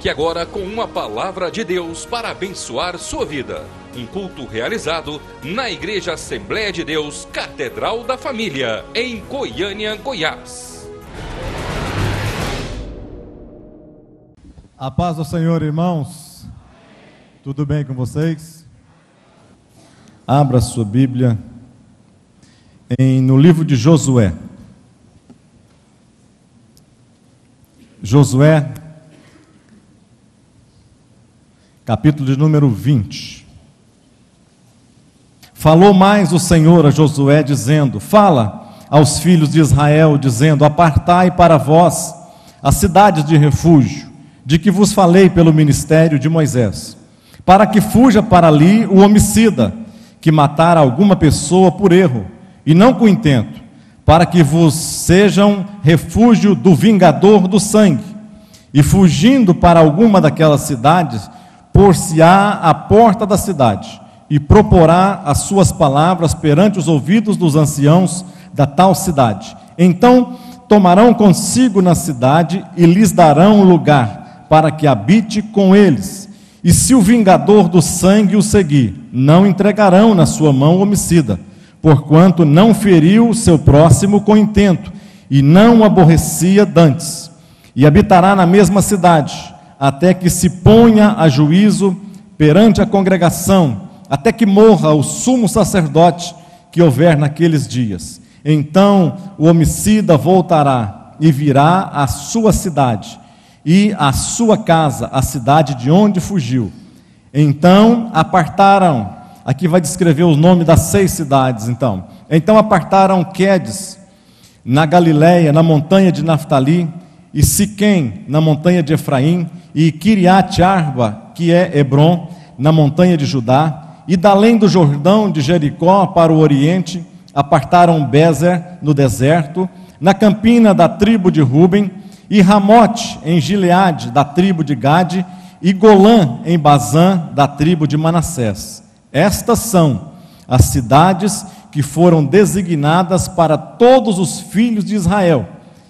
Fique agora com uma palavra de Deus para abençoar sua vida. Um culto realizado na Igreja Assembleia de Deus, Catedral da Família, em Goiânia, Goiás. A paz do Senhor, irmãos. Tudo bem com vocês? Abra sua Bíblia no livro de Josué. Josué, capítulo de número 20. Falou mais o Senhor a Josué, dizendo: fala aos filhos de Israel, dizendo: apartai para vós as cidades de refúgio, de que vos falei pelo ministério de Moisés, para que fuja para ali o homicida, que matar alguma pessoa por erro, e não com intento, para que vos sejam refúgio do vingador do sangue. E fugindo para alguma daquelas cidades, pôr-se-á à porta da cidade, e proporá as suas palavras perante os ouvidos dos anciãos da tal cidade. Então tomarão consigo na cidade, e lhes darão lugar, para que habite com eles. E se o vingador do sangue o seguir, não entregarão na sua mão o homicida, porquanto não feriu o seu próximo com intento, e não o aborrecia dantes. E habitará na mesma cidade, até que se ponha a juízo perante a congregação, até que morra o sumo sacerdote que houver naqueles dias. Então o homicida voltará e virá à sua cidade, e à sua casa, a cidade de onde fugiu. Então apartaram, aqui vai descrever o nome das 6 cidades, então apartaram Quedes, na Galileia, na montanha de Naftali, e Siquém, na montanha de Efraim, e Quiriate-Arba, que é Hebron, na montanha de Judá, e da além do Jordão de Jericó para o oriente, apartaram Bezer, no deserto, na campina da tribo de Ruben, e Ramote, em Gileade, da tribo de Gade, e Golã, em Bazã, da tribo de Manassés. Estas são as cidades que foram designadas para todos os filhos de Israel,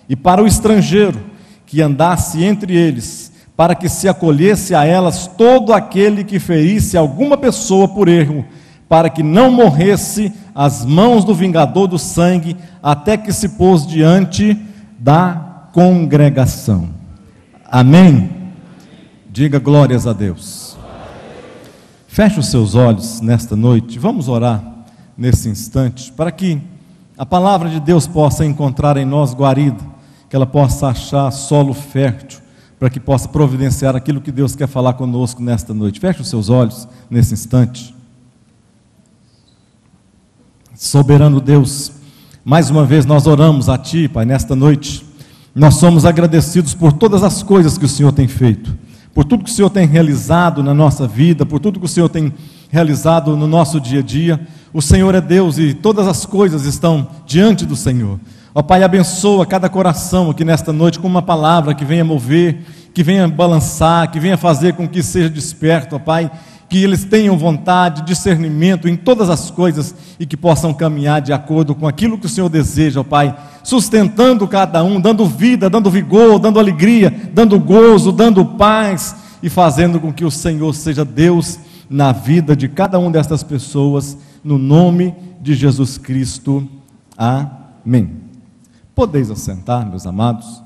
e para o estrangeiro que andasse entre eles, para que se acolhesse a elas todo aquele que ferisse alguma pessoa por erro, para que não morresse às mãos do vingador do sangue, até que se pôs diante da congregação. Amém? Diga glórias a Deus. Feche os seus olhos nesta noite, vamos orar nesse instante, para que a palavra de Deus possa encontrar em nós guarida, que ela possa achar solo fértil, para que possa providenciar aquilo que Deus quer falar conosco nesta noite. Feche os seus olhos nesse instante. Soberano Deus, mais uma vez nós oramos a Ti, Pai, nesta noite. Nós somos agradecidos por todas as coisas que o Senhor tem feito, por tudo que o Senhor tem realizado na nossa vida, por tudo que o Senhor tem realizado no nosso dia a dia. O Senhor é Deus e todas as coisas estão diante do Senhor. Ó Pai, abençoa cada coração aqui nesta noite com uma palavra que venha mover, que venha balançar, que venha fazer com que seja desperto, ó Pai, que eles tenham vontade, discernimento em todas as coisas e que possam caminhar de acordo com aquilo que o Senhor deseja, ó Pai, sustentando cada um, dando vida, dando vigor, dando alegria, dando gozo, dando paz e fazendo com que o Senhor seja Deus na vida de cada uma destas pessoas, no nome de Jesus Cristo. Amém. Podeis assentar, meus amados.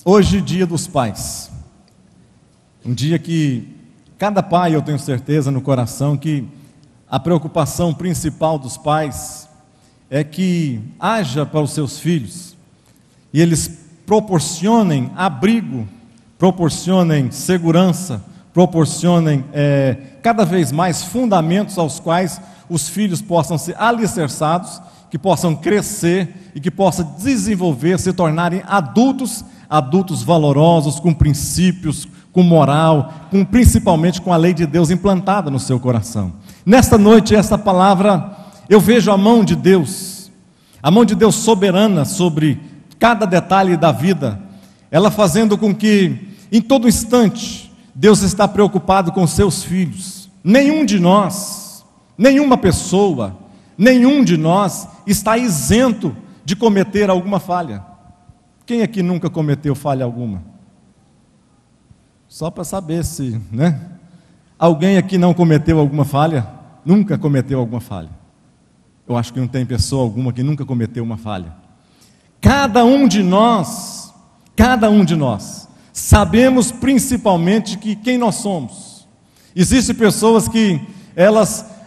Hoje, dia dos pais, um dia que cada pai, eu tenho certeza no coração, que a preocupação principal dos pais é que haja para os seus filhos, e eles proporcionem abrigo, proporcionem segurança, proporcionem cada vez mais fundamentos aos quais os filhos possam ser alicerçados, que possam crescer e que possam desenvolver, se tornarem adultos valorosos, com princípios, com moral, principalmente com a lei de Deus implantada no seu coração. Nesta noite, esta palavra, eu vejo a mão de Deus soberana sobre cada detalhe da vida, ela fazendo com que, em todo instante, Deus está preocupado com seus filhos. Nenhum de nós, nenhuma pessoa, nenhum de nós está isento de cometer alguma falha. Quem aqui nunca cometeu falha alguma? Só para saber se, né? Alguém aqui não cometeu alguma falha? Nunca cometeu alguma falha? Eu acho que não tem pessoa alguma que nunca cometeu uma falha. Cada um de nós, sabemos principalmente que quem nós somos. Existem pessoas que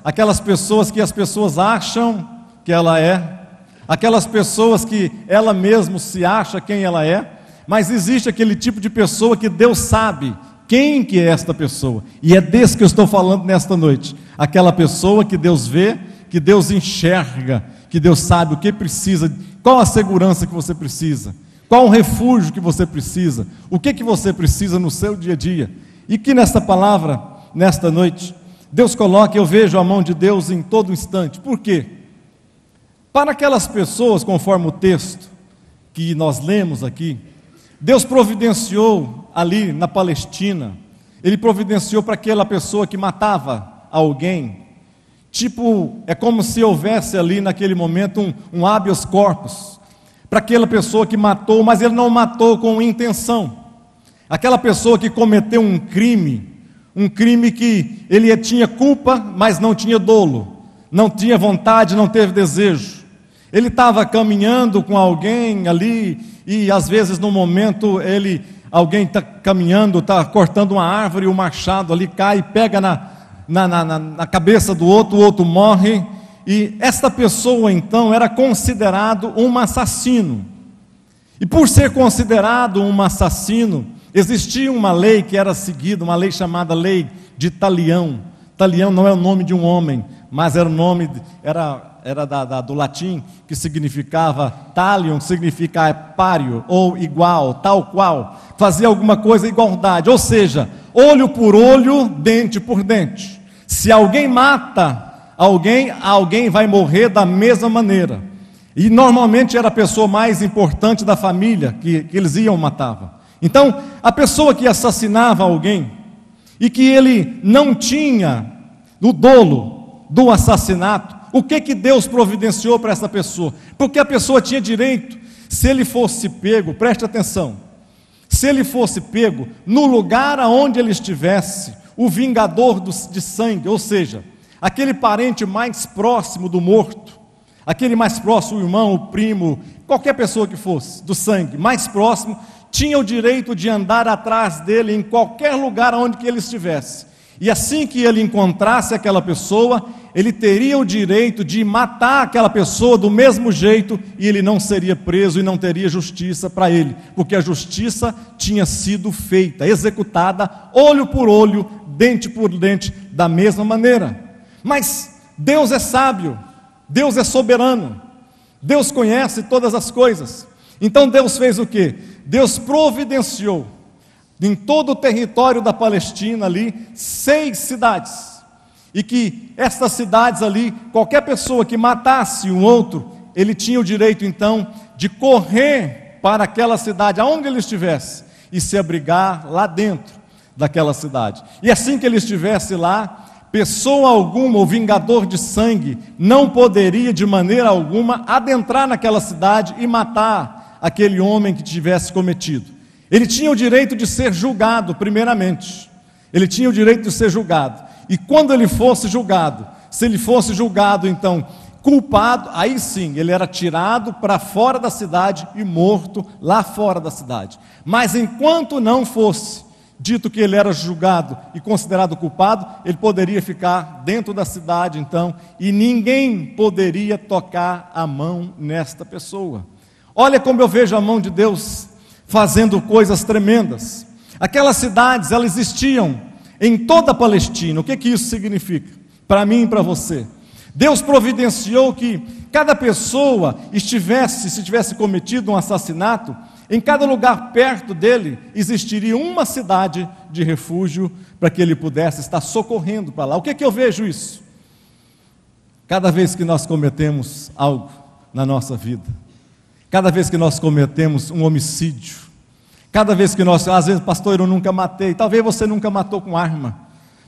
aquelas pessoas que as pessoas acham que ela é, aquelas pessoas que ela mesma se acha quem ela é, mas existe aquele tipo de pessoa que Deus sabe quem que é esta pessoa, e é desse que eu estou falando nesta noite. Aquela pessoa que Deus vê, que Deus enxerga, que Deus sabe o que precisa, qual a segurança que você precisa, qual o refúgio que você precisa, o que você precisa no seu dia a dia. E que nesta palavra, nesta noite, Deus coloca, eu vejo a mão de Deus em todo instante. Por quê? Para aquelas pessoas, conforme o texto que nós lemos aqui, Deus providenciou ali na Palestina, Ele providenciou para aquela pessoa que matava alguém, é como se houvesse ali naquele momento um habeas corpus, para aquela pessoa que matou, mas ele não matou com intenção, aquela pessoa que cometeu um crime que ele tinha culpa, mas não tinha dolo, não tinha vontade, não teve desejo. Ele estava caminhando com alguém ali, e às vezes no momento alguém está caminhando, está cortando uma árvore, e o machado ali cai e pega na cabeça do outro, o outro morre, e esta pessoa então era considerado um assassino. E por ser considerado um assassino, existia uma lei que era seguida, uma lei chamada lei de Talião. Talião não é o nome de um homem, mas era o nome, do latim, que significava talion, significa páreo, ou igual, tal qual, fazia alguma coisa, igualdade, ou seja, olho por olho, dente por dente. Se alguém mata alguém vai morrer da mesma maneira. E normalmente era a pessoa mais importante da família que eles matar. Então, a pessoa que assassinava alguém, e que ele não tinha o dolo do assassinato, o que Deus providenciou para essa pessoa? Porque a pessoa tinha direito, se ele fosse pego, preste atenção, se ele fosse pego no lugar aonde ele estivesse, o vingador de sangue, ou seja, aquele parente mais próximo do morto, aquele mais próximo, o irmão, o primo, qualquer pessoa que fosse, do sangue, mais próximo, tinha o direito de andar atrás dele em qualquer lugar onde que ele estivesse. E assim que ele encontrasse aquela pessoa, ele teria o direito de matar aquela pessoa do mesmo jeito, e ele não seria preso e não teria justiça para ele, porque a justiça tinha sido feita, executada, olho por olho, dente por dente, da mesma maneira. Mas Deus é sábio, Deus é soberano, Deus conhece todas as coisas. Então Deus fez o quê? Deus providenciou em todo o território da Palestina ali 6 cidades, e que estas cidades ali, qualquer pessoa que matasse um outro, ele tinha o direito então de correr para aquela cidade, aonde ele estivesse, e se abrigar lá dentro daquela cidade. E assim que ele estivesse lá, pessoa alguma, o vingador de sangue, não poderia de maneira alguma adentrar naquela cidade e matar aquele homem que tivesse cometido. Ele tinha o direito de ser julgado primeiramente, ele tinha o direito de ser julgado, e quando ele fosse julgado, se ele fosse julgado então culpado, aí sim, ele era tirado para fora da cidade e morto lá fora da cidade. Mas enquanto não fosse dito que ele era julgado e considerado culpado, ele poderia ficar dentro da cidade então, e ninguém poderia tocar a mão nesta pessoa. Olha como eu vejo a mão de Deus fazendo coisas tremendas. Aquelas cidades, elas existiam em toda a Palestina. O que isso significa? Para mim e para você. Deus providenciou que cada pessoa se tivesse cometido um assassinato, em cada lugar perto dele existiria uma cidade de refúgio para que ele pudesse estar socorrendo para lá. O que eu vejo isso? Cada vez que nós cometemos algo na nossa vida, cada vez que nós cometemos um homicídio, cada vez que nós, às vezes, pastor, eu nunca matei, talvez você nunca matou com arma,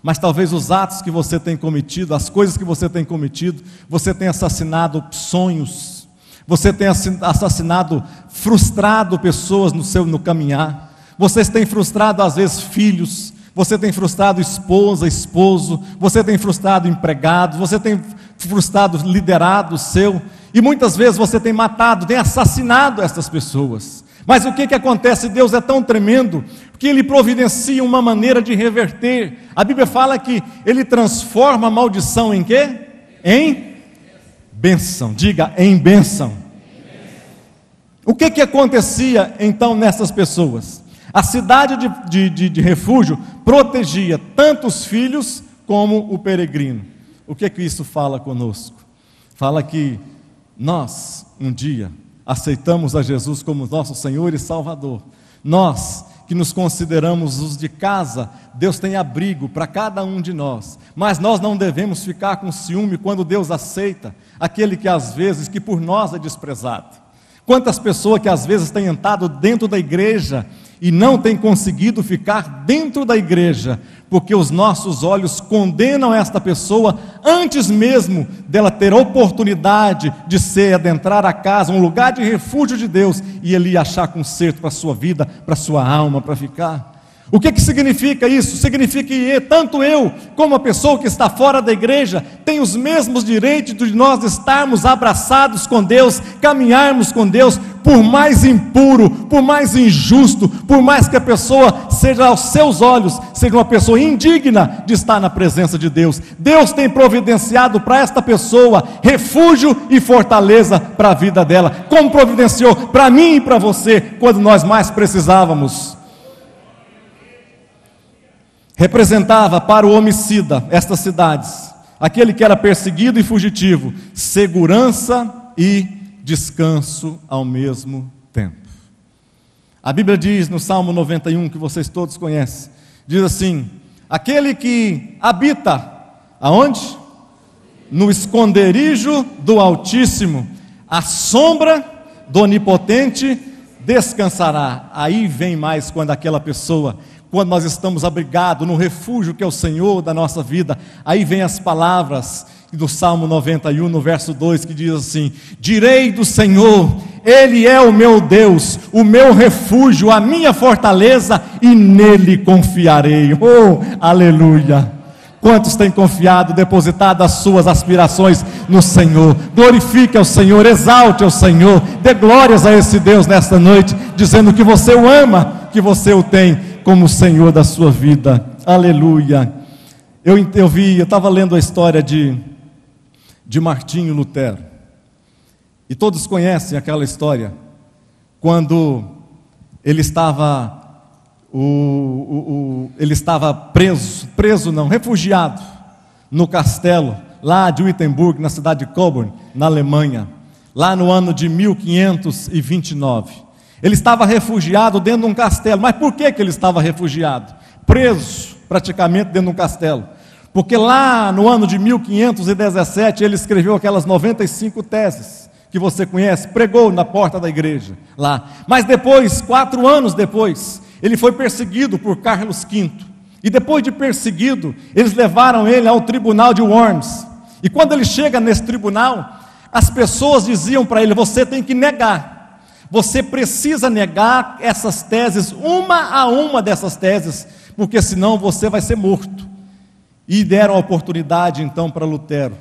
mas talvez os atos que você tem cometido, as coisas que você tem cometido, você tem assassinado sonhos, você tem assassinado, frustrado pessoas no caminhar, você tem frustrado às vezes filhos, você tem frustrado esposa, esposo, você tem frustrado empregados, você tem frustrado liderado seu, e muitas vezes você tem matado, tem assassinado essas pessoas. Mas o que acontece? Deus é tão tremendo, que Ele providencia uma maneira de reverter. A Bíblia fala que Ele transforma a maldição em quê? Em bênção. Diga, em bênção. O que acontecia então nessas pessoas? A cidade de refúgio protegia tanto os filhos como o peregrino. O que isso fala conosco? Fala que nós, um dia, aceitamos a Jesus como nosso Senhor e Salvador. Nós, que nos consideramos os de casa, Deus tem abrigo para cada um de nós, mas nós não devemos ficar com ciúme quando Deus aceita aquele que às vezes, que por nós é desprezado. Quantas pessoas que às vezes têm entrado dentro da igreja e não têm conseguido ficar dentro da igreja, porque os nossos olhos condenam esta pessoa antes mesmo dela ter oportunidade de adentrar a casa, um lugar de refúgio de Deus, e ele achar conserto para a sua vida, para a sua alma, para ficar. O que significa isso? Significa que tanto eu, como a pessoa que está fora da igreja, tem os mesmos direitos de nós estarmos abraçados com Deus, caminharmos com Deus, por mais impuro, por mais injusto, por mais que a pessoa seja aos seus olhos, seja uma pessoa indigna de estar na presença de Deus. Deus tem providenciado para esta pessoa refúgio e fortaleza para a vida dela, como providenciou para mim e para você, quando nós mais precisávamos. Representava para o homicida, estas cidades, aquele que era perseguido e fugitivo, segurança e descanso ao mesmo tempo. A Bíblia diz no Salmo 91, que vocês todos conhecem, diz assim: aquele que habita, aonde? No esconderijo do Altíssimo, à sombra do Onipotente descansará. Aí vem mais quando aquela pessoa, quando nós estamos abrigados no refúgio que é o Senhor da nossa vida, aí vem as palavras do Salmo 91, no verso 2, que diz assim: direi do Senhor, Ele é o meu Deus, o meu refúgio, a minha fortaleza, e nele confiarei. Oh, aleluia! Quantos têm confiado, depositado as suas aspirações no Senhor? Glorifique ao Senhor, exalte ao Senhor, dê glórias a esse Deus nesta noite, dizendo que você o ama, que você o tem como Senhor da sua vida. Aleluia. Eu estava lendo a história de Martinho Lutero, e todos conhecem aquela história, quando ele estava refugiado no castelo lá de Wittenberg, na cidade de Coburg, na Alemanha, lá no ano de 1529. Ele estava refugiado dentro de um castelo. Mas por que ele estava refugiado? Preso, praticamente, dentro de um castelo. Porque lá no ano de 1517, ele escreveu aquelas 95 teses, que você conhece, pregou na porta da igreja, lá. Mas depois, 4 anos depois, ele foi perseguido por Carlos V. E depois de perseguido, eles levaram ele ao tribunal de Worms. E quando ele chega nesse tribunal, as pessoas diziam para ele: você tem que negar. Você precisa negar essas teses, uma a uma dessas teses, porque senão você vai ser morto. E deram a oportunidade então para Lutero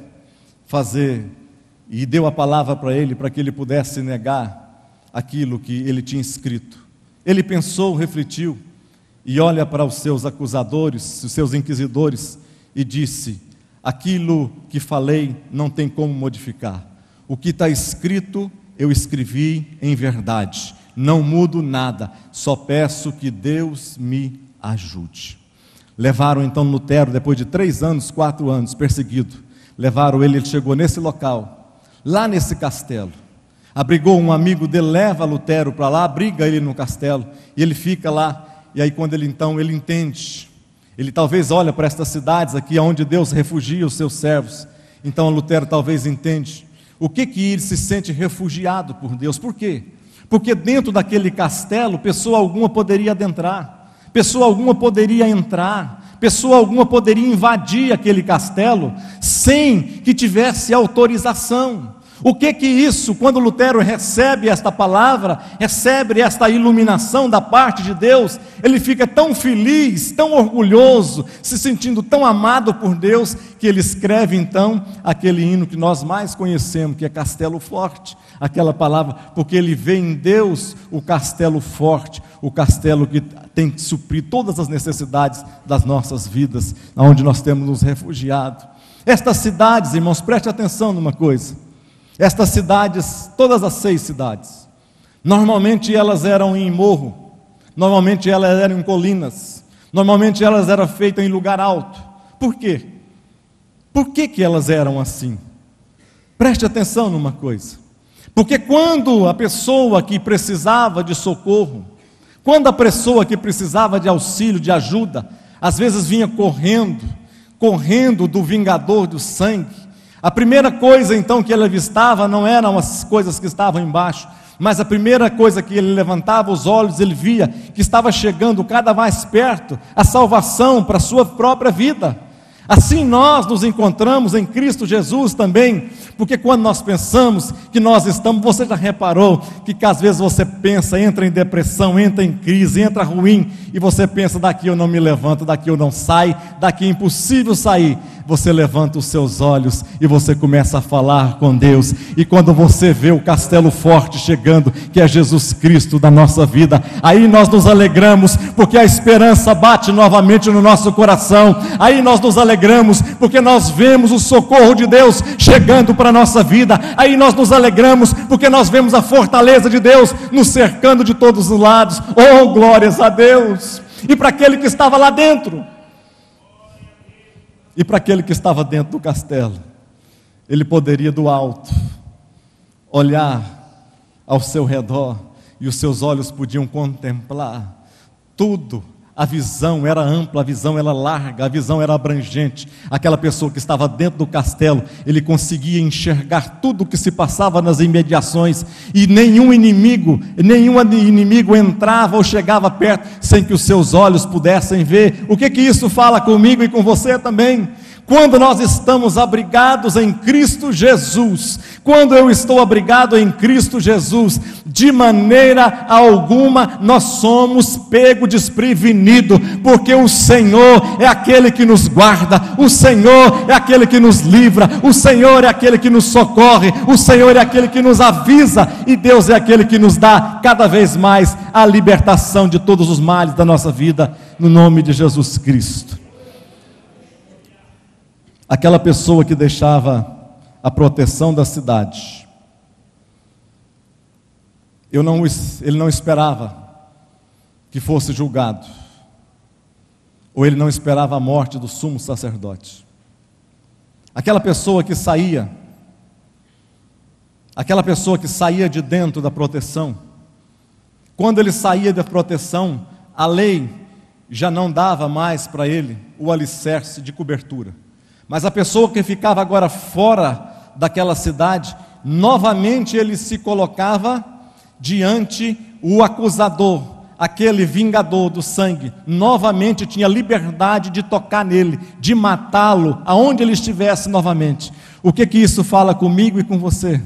fazer, e deu a palavra para ele, para que ele pudesse negar aquilo que ele tinha escrito. Ele pensou, refletiu, e olha para os seus acusadores, os seus inquisidores, e disse: aquilo que falei não tem como modificar. O que está escrito eu escrevi em verdade, não mudo nada, só peço que Deus me ajude. Levaram então Lutero, depois de 3 anos, 4 anos, perseguido, levaram ele chegou nesse local, lá nesse castelo, abrigou um amigo dele, leva Lutero para lá, abriga ele no castelo, e ele fica lá, e aí quando ele entende, ele talvez olha para estas cidades aqui, onde Deus refugia os seus servos, então Lutero talvez entende, o que ele se sente refugiado por Deus. Por quê? Porque dentro daquele castelo, pessoa alguma poderia adentrar, pessoa alguma poderia entrar, pessoa alguma poderia invadir aquele castelo sem que tivesse autorização. O que isso, quando Lutero recebe esta palavra, recebe esta iluminação da parte de Deus, ele fica tão feliz, tão orgulhoso, se sentindo tão amado por Deus, que ele escreve então aquele hino que nós mais conhecemos, que é Castelo Forte, aquela palavra, porque ele vê em Deus o castelo forte, o castelo que tem que suprir todas as necessidades das nossas vidas, onde nós temos nos refugiado. Estas cidades, irmãos, preste atenção numa coisa. Estas cidades, todas as 6 cidades, normalmente elas eram em morro, normalmente elas eram em colinas, normalmente elas eram feitas em lugar alto. Por quê? Por que elas eram assim? Preste atenção numa coisa. Porque quando a pessoa que precisava de socorro, quando a pessoa que precisava de auxílio, de ajuda, às vezes vinha correndo do vingador do sangue, a primeira coisa então que ele avistava não eram as coisas que estavam embaixo, mas a primeira coisa que ele levantava os olhos, ele via que estava chegando cada mais perto a salvação para a sua própria vida. Assim nós nos encontramos em Cristo Jesus também, porque quando nós pensamos que nós estamos, você já reparou que às vezes você pensa, entra em depressão, entra em crise, entra ruim, e você pensa, daqui eu não me levanto, daqui eu não saio, daqui é impossível sair. Você levanta os seus olhos e você começa a falar com Deus, e quando você vê o castelo forte chegando, que é Jesus Cristo da nossa vida, aí nós nos alegramos, porque a esperança bate novamente no nosso coração. Aí nós nos alegramos, porque nós vemos o socorro de Deus chegando para a nossa vida. Aí nós nos alegramos, porque nós vemos a fortaleza de Deus nos cercando de todos os lados. Oh, glórias a Deus! E para aquele que estava lá dentro, e para aquele que estava dentro do castelo, ele poderia do alto olhar ao seu redor, e os seus olhos podiam contemplar tudo. A visão era ampla, a visão era larga, a visão era abrangente. Aquela pessoa que estava dentro do castelo, ele conseguia enxergar tudo o que se passava nas imediações, e nenhum inimigo entrava ou chegava perto sem que os seus olhos pudessem ver. O que isso fala comigo e com você também? Quando nós estamos abrigados em Cristo Jesus, quando eu estou abrigado em Cristo Jesus, de maneira alguma nós somos pego desprevenido, porque o Senhor é aquele que nos guarda, o Senhor é aquele que nos livra, o Senhor é aquele que nos socorre, o Senhor é aquele que nos avisa, e Deus é aquele que nos dá cada vez mais a libertação de todos os males da nossa vida, no nome de Jesus Cristo. Aquela pessoa que deixava a proteção da cidade, ele não esperava que fosse julgado, ou ele não esperava a morte do sumo sacerdote. Aquela pessoa que saía de dentro da proteção, quando ele saía da proteção, a lei já não dava mais para ele o alicerce de cobertura. Mas a pessoa que ficava agora fora daquela cidade, novamente ele se colocava diante o acusador, aquele vingador do sangue, novamente tinha liberdade de tocar nele, de matá-lo, aonde ele estivesse novamente. O que isso fala comigo e com você?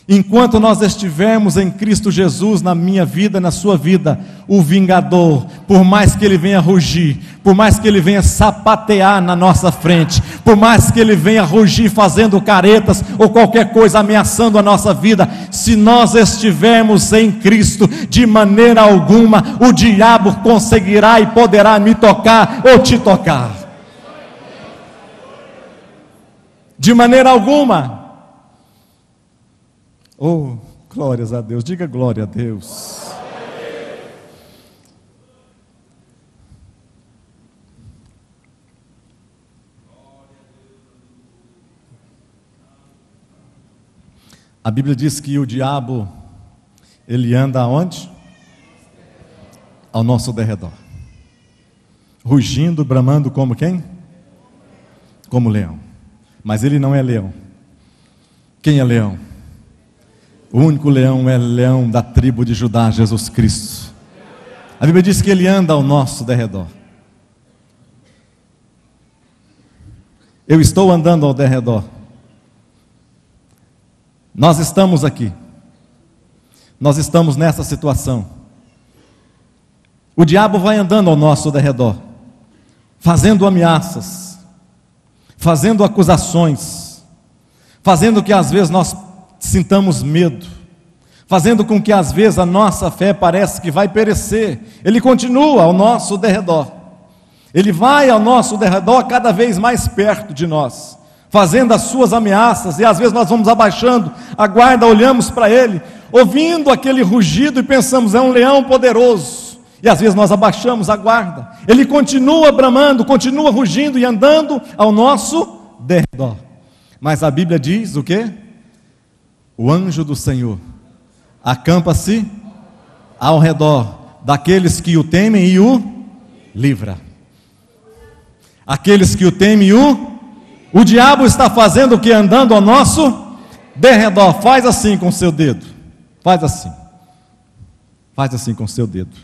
Enquanto nós estivermos em Cristo Jesus, na minha vida, na sua vida, o vingador, por mais que ele venha rugir, por mais que ele venha sapatear na nossa frente, por mais que ele venha rugir fazendo caretas ou qualquer coisa ameaçando a nossa vida, se nós estivermos em Cristo, de maneira alguma o diabo conseguirá e poderá me tocar ou te tocar. De maneira alguma. Oh, glórias a Deus, diga glória a Deus. A Bíblia diz que o diabo, ele anda aonde? Ao nosso derredor, rugindo, bramando como quem? Como leão. Mas ele não é leão. Quem é leão? O único leão é leão da tribo de Judá, Jesus Cristo. A Bíblia diz que ele anda ao nosso derredor. Eu estou andando ao derredor. Nós estamos aqui. Nós estamos nessa situação. O diabo vai andando ao nosso derredor, fazendo ameaças, fazendo acusações, fazendo que às vezes nós sintamos medo, fazendo com que às vezes a nossa fé parece que vai perecer. Ele continua ao nosso derredor. Ele vai ao nosso derredor cada vez mais perto de nós, fazendo as suas ameaças, e às vezes nós vamos abaixando a guarda, olhamos para ele, ouvindo aquele rugido e pensamos, é um leão poderoso, e às vezes nós abaixamos a guarda. Ele continua bramando, continua rugindo e andando ao nosso derredor. Mas a Bíblia diz o quê? O anjo do Senhor acampa-se ao redor daqueles que o temem e o livra. Aqueles que o temem o diabo está fazendo o que? Andando ao nosso derredor. Faz assim com o seu dedo. Faz assim. Faz assim com o seu dedo.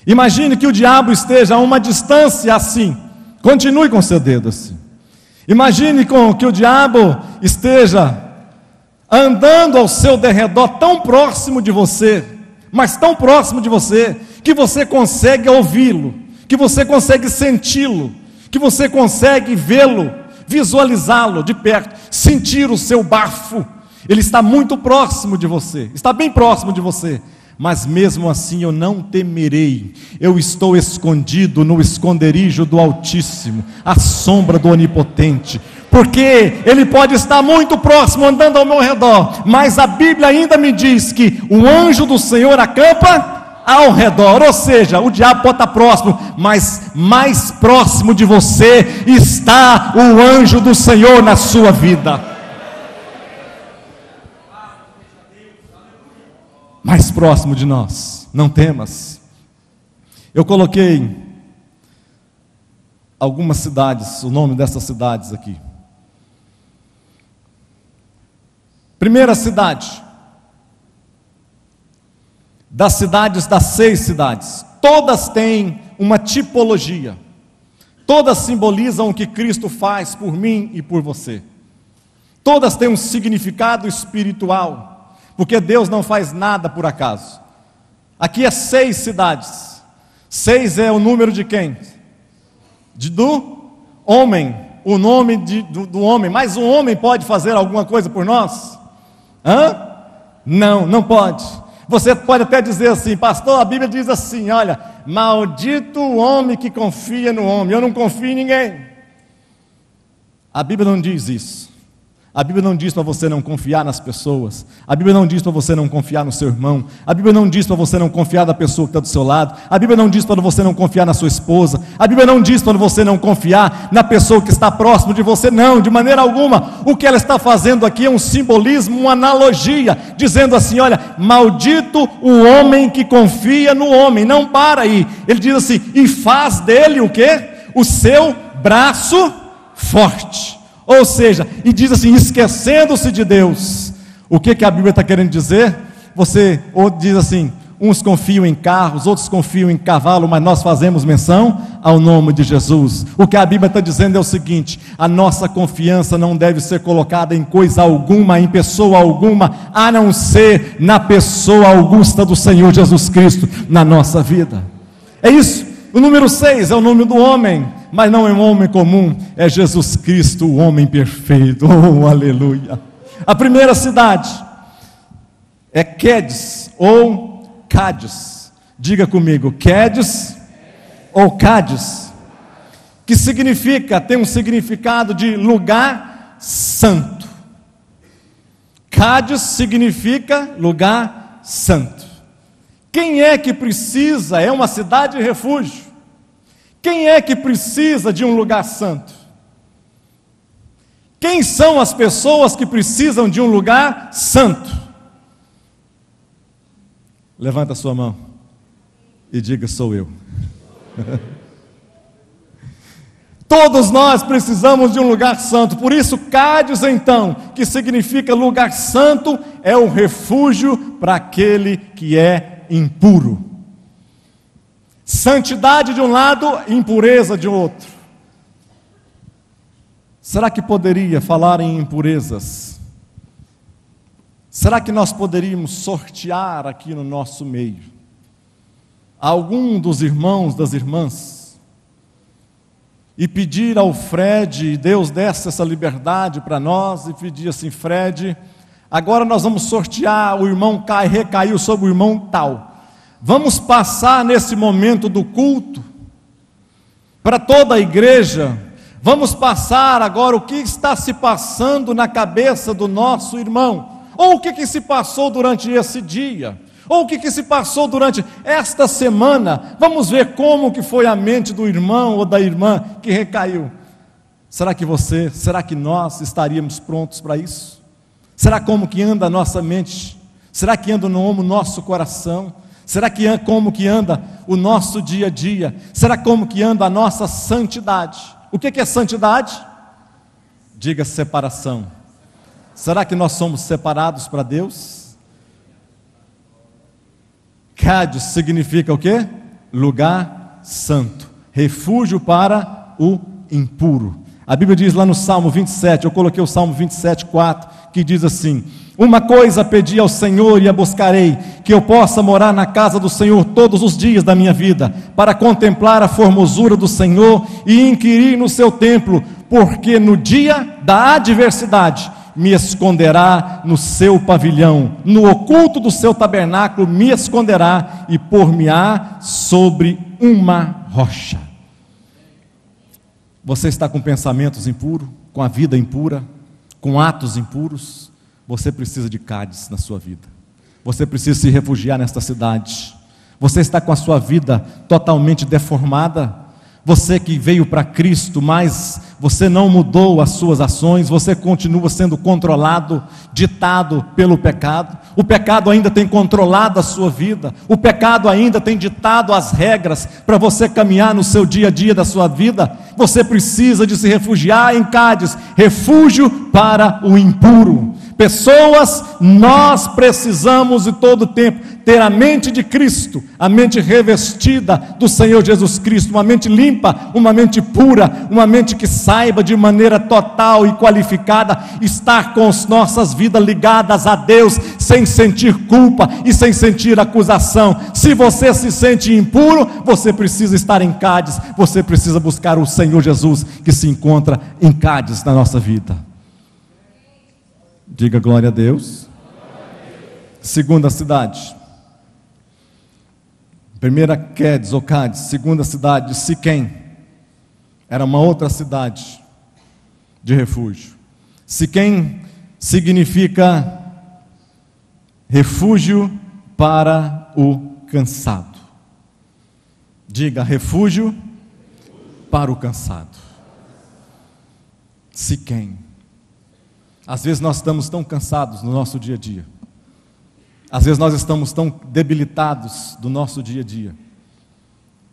Imagine que o diabo esteja a uma distância assim. Continue com o seu dedo assim. Imagine que o diabo esteja andando ao seu derredor, tão próximo de você, mas tão próximo de você, que você consegue ouvi-lo, que você consegue senti-lo, que você consegue vê-lo, visualizá-lo de perto, sentir o seu bafo. Ele está muito próximo de você, está bem próximo de você, mas mesmo assim eu não temerei. Eu estou escondido no esconderijo do Altíssimo, à sombra do Onipotente, porque Ele pode estar muito próximo, andando ao meu redor, mas a Bíblia ainda me diz que o anjo do Senhor acampa ao redor. Ou seja, o diabo pode estar próximo, mas mais próximo de você está o anjo do Senhor na sua vida. Mais próximo de nós. Não temas. Eu coloquei algumas cidades, o nome dessas cidades aqui. Primeira cidade, das 6 cidades, todas têm uma tipologia, todas simbolizam o que Cristo faz por mim e por você, todas têm um significado espiritual, porque Deus não faz nada por acaso. Aqui é 6 cidades, 6 é o número de quem? Do homem, o nome do homem. Mas o homem pode fazer alguma coisa por nós? Não pode. Você pode até dizer assim, pastor, a Bíblia diz assim, olha, maldito o homem que confia no homem. Eu não confio em ninguém. A Bíblia não diz isso. A Bíblia não diz para você não confiar nas pessoas. A Bíblia não diz para você não confiar no seu irmão. A Bíblia não diz para você não confiar na pessoa que está do seu lado. A Bíblia não diz para você não confiar na sua esposa. A Bíblia não diz para você não confiar na pessoa que está próximo de você. Não, de maneira alguma. O que ela está fazendo aqui é um simbolismo, uma analogia, dizendo assim, olha, maldito o homem que confia no homem. Não para aí. Ele diz assim, e faz dele o quê? O seu braço forte. Ou seja, e diz assim, esquecendo-se de Deus. O que a Bíblia está querendo dizer? Ou diz assim, uns confiam em carros, outros confiam em cavalo, mas nós fazemos menção ao nome de Jesus. O que a Bíblia está dizendo é o seguinte, a nossa confiança não deve ser colocada em coisa alguma, em pessoa alguma, a não ser na pessoa augusta do Senhor Jesus Cristo, na nossa vida. É isso. O número 6 é o nome do homem, mas não é um homem comum, é Jesus Cristo, o homem perfeito. Oh, aleluia. A primeira cidade é Quedes ou Cádiz. Diga comigo, Quedes ou Cádiz, que tem um significado de lugar santo. Cádiz significa lugar santo. Quem é que precisa? É uma cidade de refúgio. Quem é que precisa de um lugar santo? Quem são as pessoas que precisam de um lugar santo? Levanta a sua mão e diga, sou eu. Todos nós precisamos de um lugar santo. Por isso, Cádiz, então, que significa lugar santo, é o refúgio para aquele que é impuro. Santidade de um lado, impureza de outro. Será que poderia falar em impurezas? Será que nós poderíamos sortear aqui no nosso meio algum dos irmãos, das irmãs, e pedir ao Fred, e Deus desse essa liberdade para nós, e pedir assim: Fred, agora nós vamos sortear, o irmão recaiu sobre o irmão tal, vamos passar nesse momento do culto, para toda a igreja, vamos passar agora o que está se passando na cabeça do nosso irmão, ou o que se passou durante esse dia, ou o que se passou durante esta semana. Vamos ver como que foi a mente do irmão ou da irmã que recaiu. Será que nós estaríamos prontos para isso? Será como que anda a nossa mente? Será que anda o nosso coração? Será que como que anda o nosso dia a dia? Será como que anda a nossa santidade? O que é santidade? Diga separação. Será que nós somos separados para Deus? Cádiz significa o quê? Lugar santo, refúgio para o impuro. A Bíblia diz lá no Salmo 27, eu coloquei o Salmo 27, 4, que diz assim: uma coisa pedi ao Senhor e a buscarei, que eu possa morar na casa do Senhor todos os dias da minha vida, para contemplar a formosura do Senhor e inquirir no seu templo, porque no dia da adversidade me esconderá no seu pavilhão, no oculto do seu tabernáculo me esconderá e pôr-me-á sobre uma rocha. Você está com pensamentos impuros, com a vida impura, com atos impuros? Você precisa de Cádiz na sua vida. Você precisa se refugiar nesta cidade. Você está com a sua vida totalmente deformada. Você que veio para Cristo, mas você não mudou as suas ações, você continua sendo controlado, ditado pelo pecado. O pecado ainda tem controlado a sua vida, o pecado ainda tem ditado as regras para você caminhar no seu dia a dia da sua vida. Você precisa de se refugiar em Cádiz, refúgio para o impuro. Pessoas, nós precisamos de todo o tempo ter a mente de Cristo, a mente revestida do Senhor Jesus Cristo, uma mente limpa, uma mente pura, uma mente que saiba de maneira total e qualificada estar com as nossas vidas ligadas a Deus, sem sentir culpa e sem sentir acusação. Se você se sente impuro, você precisa estar em Cádiz, você precisa buscar o Senhor Jesus que se encontra em Cádiz na nossa vida. Diga glória a Deus. Segunda cidade. Primeira Quedes ou Cádiz, segunda cidade, Siquém. Era uma outra cidade de refúgio. Siquém significa refúgio para o cansado. Diga, refúgio para o cansado. Siquém. Às vezes nós estamos tão cansados no nosso dia a dia. Às vezes nós estamos tão debilitados do nosso dia a dia.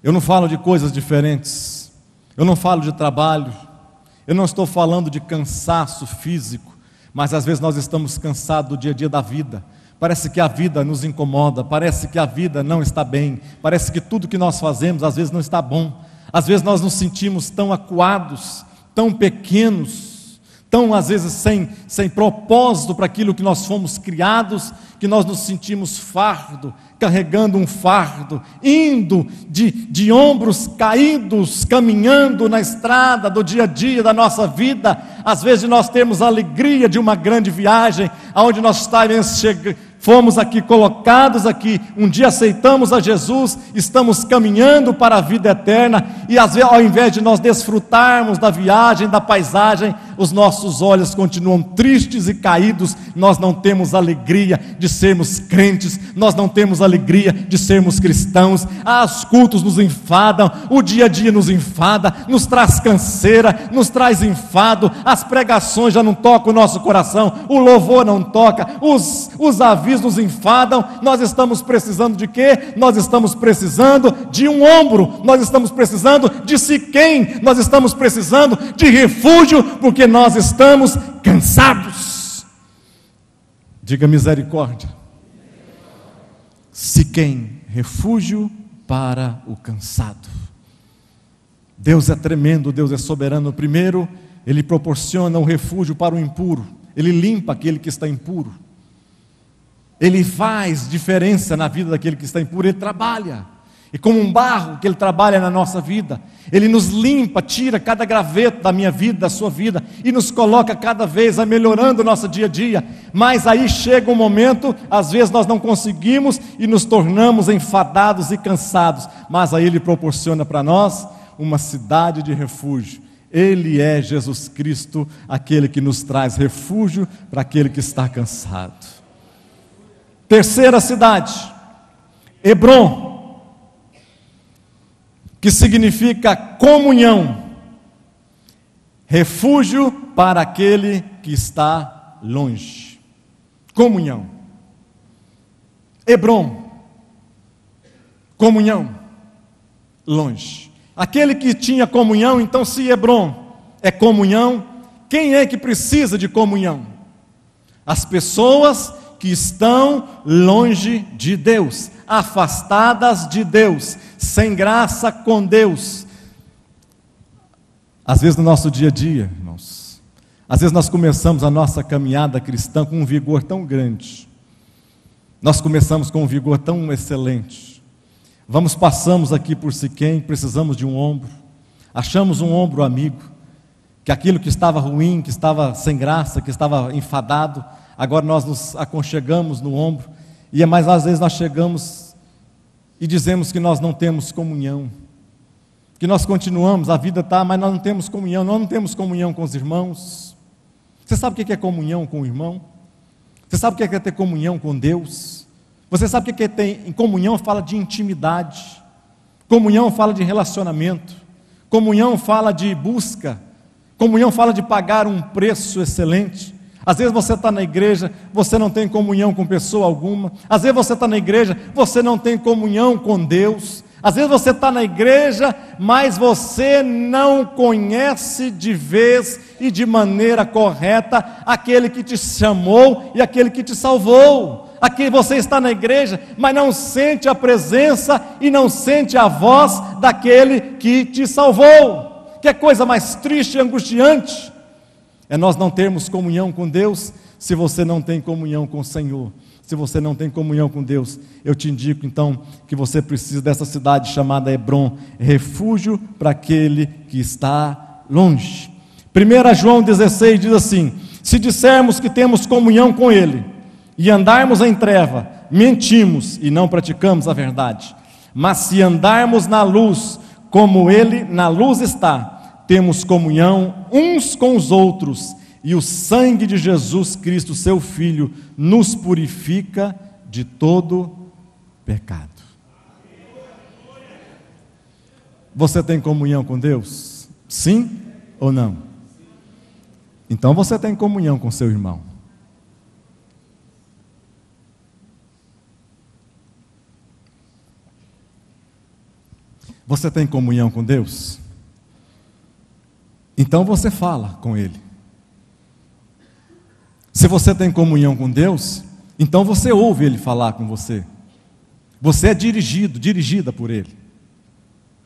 Eu não falo de coisas diferentes. Eu não falo de trabalho. Eu não estou falando de cansaço físico. Mas às vezes nós estamos cansados do dia a dia da vida. Parece que a vida nos incomoda. Parece que a vida não está bem. Parece que tudo que nós fazemos às vezes não está bom. Às vezes nós nos sentimos tão acuados, tão pequenos, tão às vezes sem propósito para aquilo que nós fomos criados, que nós nos sentimos fardo, carregando um fardo, indo de ombros caídos, caminhando na estrada do dia a dia da nossa vida. Às vezes nós temos a alegria de uma grande viagem, aonde nós fomos aqui colocados aqui, um dia aceitamos a Jesus, estamos caminhando para a vida eterna, e às vezes, ao invés de nós desfrutarmos da viagem, da paisagem, os nossos olhos continuam tristes e caídos. Nós não temos alegria de sermos crentes, nós não temos alegria de sermos cristãos. Os cultos nos enfadam, o dia a dia nos enfada, nos traz canseira, nos traz enfado, as pregações já não tocam o nosso coração, o louvor não toca, os avisos nos enfadam. Nós estamos precisando de quê? Nós estamos precisando de um ombro, nós estamos precisando de Siquém, nós estamos precisando de refúgio, porque nós estamos cansados. Diga misericórdia. Siquém, refúgio para o cansado. Deus é tremendo, Deus é soberano. Primeiro, Ele proporciona um refúgio para o impuro. Ele limpa aquele que está impuro. Ele faz diferença na vida daquele que está impuro. Ele trabalha. E como um barro que Ele trabalha na nossa vida, Ele nos limpa, tira cada graveto da minha vida, da sua vida, e nos coloca cada vez a melhorando o nosso dia a dia. Mas aí chega um momento, às vezes nós não conseguimos e nos tornamos enfadados e cansados. Mas aí Ele proporciona para nós uma cidade de refúgio. Ele é Jesus Cristo, aquele que nos traz refúgio para aquele que está cansado. Terceira cidade, Hebrom, que significa comunhão, refúgio para aquele que está longe. Comunhão. Hebrom, comunhão, longe. Aquele que tinha comunhão, então se Hebrom é comunhão, quem é que precisa de comunhão? As pessoas que estão longe de Deus, afastadas de Deus, sem graça com Deus. Às vezes no nosso dia a dia, irmãos, às vezes nós começamos a nossa caminhada cristã com um vigor tão grande, nós começamos com um vigor tão excelente, passamos aqui por Siquém, precisamos de um ombro, achamos um ombro amigo, que aquilo que estava ruim, que estava sem graça, que estava enfadado, agora nós nos aconchegamos no ombro, e mais às vezes nós chegamos e dizemos que nós não temos comunhão, que nós continuamos, a vida está, mas nós não temos comunhão com os irmãos. Você sabe o que é comunhão com o irmão? Você sabe o que é ter comunhão com Deus? Você sabe o que é ter comunhão? Fala de intimidade, comunhão fala de relacionamento, comunhão fala de busca, comunhão fala de pagar um preço excelente. Às vezes você está na igreja, você não tem comunhão com pessoa alguma. Às vezes você está na igreja, você não tem comunhão com Deus. Às vezes você está na igreja, mas você não conhece de vez e de maneira correta aquele que te chamou e aquele que te salvou. Aqui você está na igreja, mas não sente a presença e não sente a voz daquele que te salvou. Que coisa mais triste e angustiante é nós não termos comunhão com Deus. Se você não tem comunhão com o Senhor, se você não tem comunhão com Deus, eu te indico então que você precisa dessa cidade chamada Hebrom, refúgio para aquele que está longe. 1 João 16 diz assim: se dissermos que temos comunhão com Ele e andarmos em treva, mentimos e não praticamos a verdade. Mas se andarmos na luz, como Ele na luz está, temos comunhão uns com os outros, e o sangue de Jesus Cristo, seu Filho, nos purifica de todo pecado. Você tem comunhão com Deus? Sim ou não? Então você tem comunhão com seu irmão. Você tem comunhão com Deus? Então você fala com Ele. Se você tem comunhão com Deus, então você ouve Ele falar com você. Você é dirigida por Ele.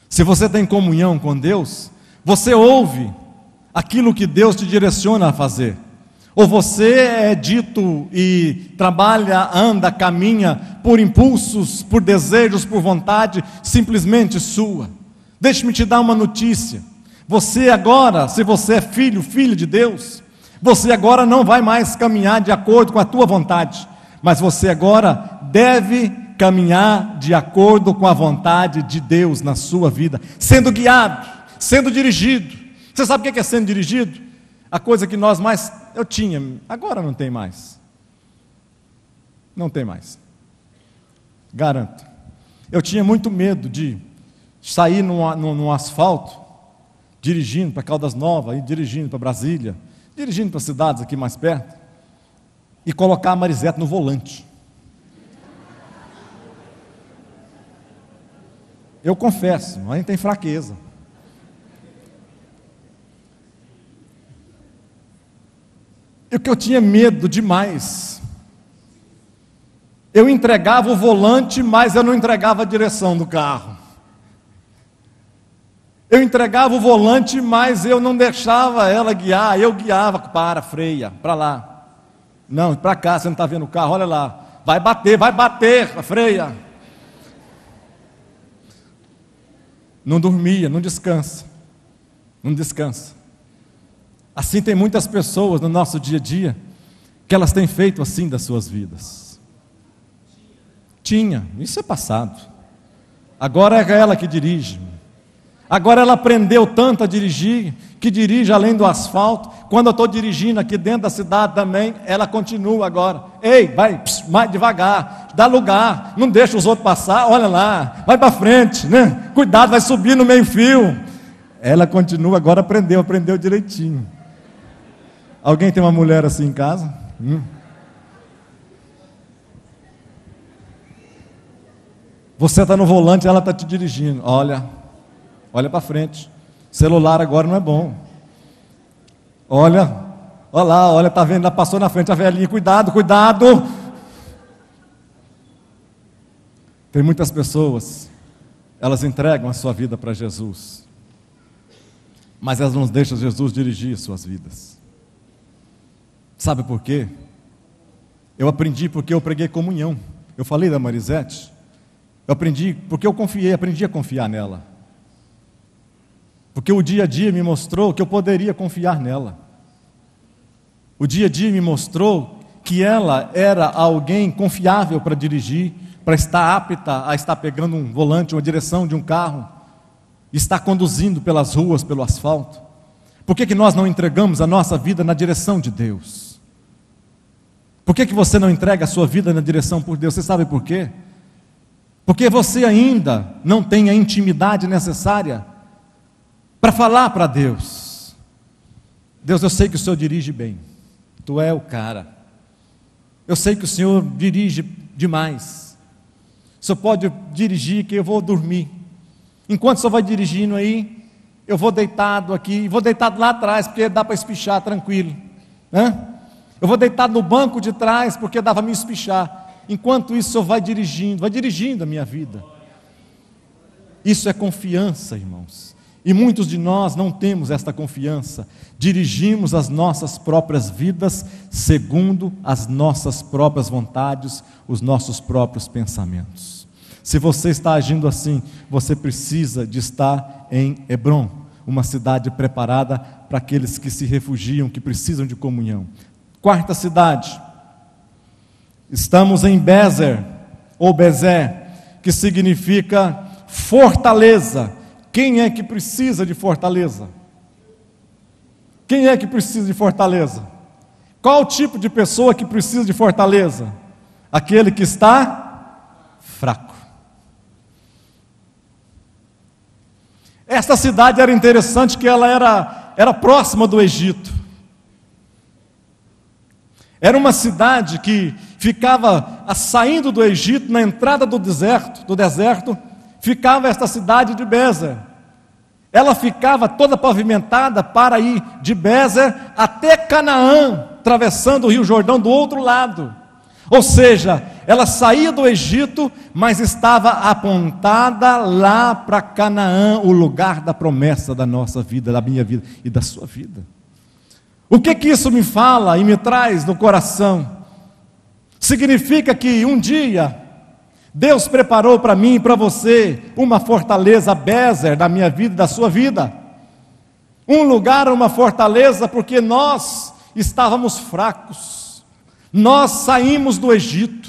Se você tem comunhão com Deus, você ouve aquilo que Deus te direciona a fazer. Ou você é dito e trabalha, anda, caminha por impulsos, por desejos, por vontade simplesmente sua. Deixe-me te dar uma notícia. Você agora, se você é filho de Deus, você agora não vai mais caminhar de acordo com a tua vontade, mas você agora deve caminhar de acordo com a vontade de Deus na sua vida, sendo guiado, sendo dirigido. Você sabe o que é sendo dirigido? A coisa que nós mais, eu tinha, agora não tem mais. Não tem mais. Garanto. Eu tinha muito medo de sair no asfalto, dirigindo para Caldas Novas, e dirigindo para Brasília, dirigindo para cidades aqui mais perto, e colocar a Marisete no volante. Eu confesso, a gente tem fraqueza. E o que eu tinha medo demais, eu entregava o volante, mas eu não entregava a direção do carro. Eu entregava o volante, mas eu não deixava ela guiar, eu guiava, para, freia, para lá. Não, para cá, você não está vendo o carro, olha lá. Vai bater, freia. Não dormia, não descansa. Não descansa. Assim tem muitas pessoas no nosso dia a dia, que elas têm feito assim das suas vidas. Isso é passado. Agora é ela que dirige. Agora ela aprendeu tanto a dirigir, que dirige além do asfalto. Quando eu estou dirigindo aqui dentro da cidade também, ela continua agora. Ei, vai mais devagar, dá lugar, não deixa os outros passar, olha lá, vai para frente, né? Cuidado, vai subir no meio fio. Ela continua, agora aprendeu direitinho. Alguém tem uma mulher assim em casa? Você está no volante, ela está te dirigindo. Olha para frente. Celular agora não é bom. Olha lá, está vendo? Ela passou na frente a velhinha. Cuidado. Tem muitas pessoas, elas entregam a sua vida para Jesus, mas elas não deixam Jesus dirigir suas vidas. Sabe por quê? Eu aprendi porque eu preguei comunhão. Eu falei da Marisete. Eu aprendi porque eu aprendi a confiar nela. Porque o dia a dia me mostrou que eu poderia confiar nela. O dia a dia me mostrou que ela era alguém confiável para dirigir, para estar apta a estar pegando um volante, uma direção de um carro, e estar conduzindo pelas ruas, pelo asfalto. Por que nós não entregamos a nossa vida na direção de Deus? Por que você não entrega a sua vida na direção por Deus? Você sabe por quê? Porque você ainda não tem a intimidade necessária para falar para Deus. Deus, eu sei que o Senhor dirige bem. Tu é o cara. Eu sei que o Senhor dirige demais. O Senhor pode dirigir que eu vou dormir. Enquanto o Senhor vai dirigindo aí, eu vou deitado aqui, vou deitado lá atrás, porque dá para espichar tranquilo, né? Eu vou deitado no banco de trás, porque dá para me espichar. Enquanto isso, o Senhor vai dirigindo a minha vida. Isso é confiança, irmãos. E muitos de nós não temos esta confiança. Dirigimos as nossas próprias vidas segundo as nossas próprias vontades, os nossos próprios pensamentos. Se você está agindo assim, você precisa de estar em Hebrom, uma cidade preparada para aqueles que se refugiam, que precisam de comunhão. Quarta cidade, estamos em Bezer, ou Bezer, que significa fortaleza. Quem é que precisa de fortaleza? Quem é que precisa de fortaleza? Qual o tipo de pessoa que precisa de fortaleza? Aquele que está fraco. Esta cidade era interessante, que ela era próxima do Egito. Era uma cidade que ficava saindo do Egito, na entrada do deserto, ficava esta cidade de Bezer. Ela ficava toda pavimentada para ir de Bezer até Canaã, atravessando o Rio Jordão do outro lado. Ou seja, ela saía do Egito, mas estava apontada lá para Canaã, o lugar da promessa da nossa vida, da minha vida e da sua vida. O que isso me fala e me traz no coração? Significa que um dia Deus preparou para mim e para você uma fortaleza, Bezer, da minha vida e da sua vida. Um lugar, uma fortaleza, porque nós estávamos fracos. Nós saímos do Egito.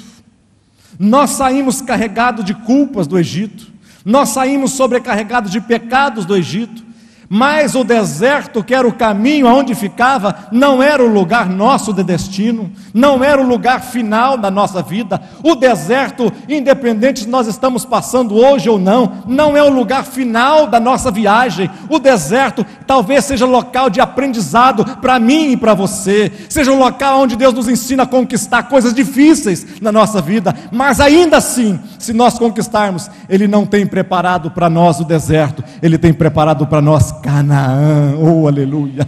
Nós saímos carregados de culpas do Egito. Nós saímos sobrecarregados de pecados do Egito. Mas o deserto, que era o caminho aonde ficava, não era o lugar nosso de destino, não era o lugar final da nossa vida. O deserto, independente se nós estamos passando hoje ou não, não é o lugar final da nossa viagem. O deserto talvez seja local de aprendizado para mim e para você, seja um local onde Deus nos ensina a conquistar coisas difíceis na nossa vida, mas ainda assim, se nós conquistarmos, Ele não tem preparado para nós o deserto, Ele tem preparado para nós Canaã, oh aleluia.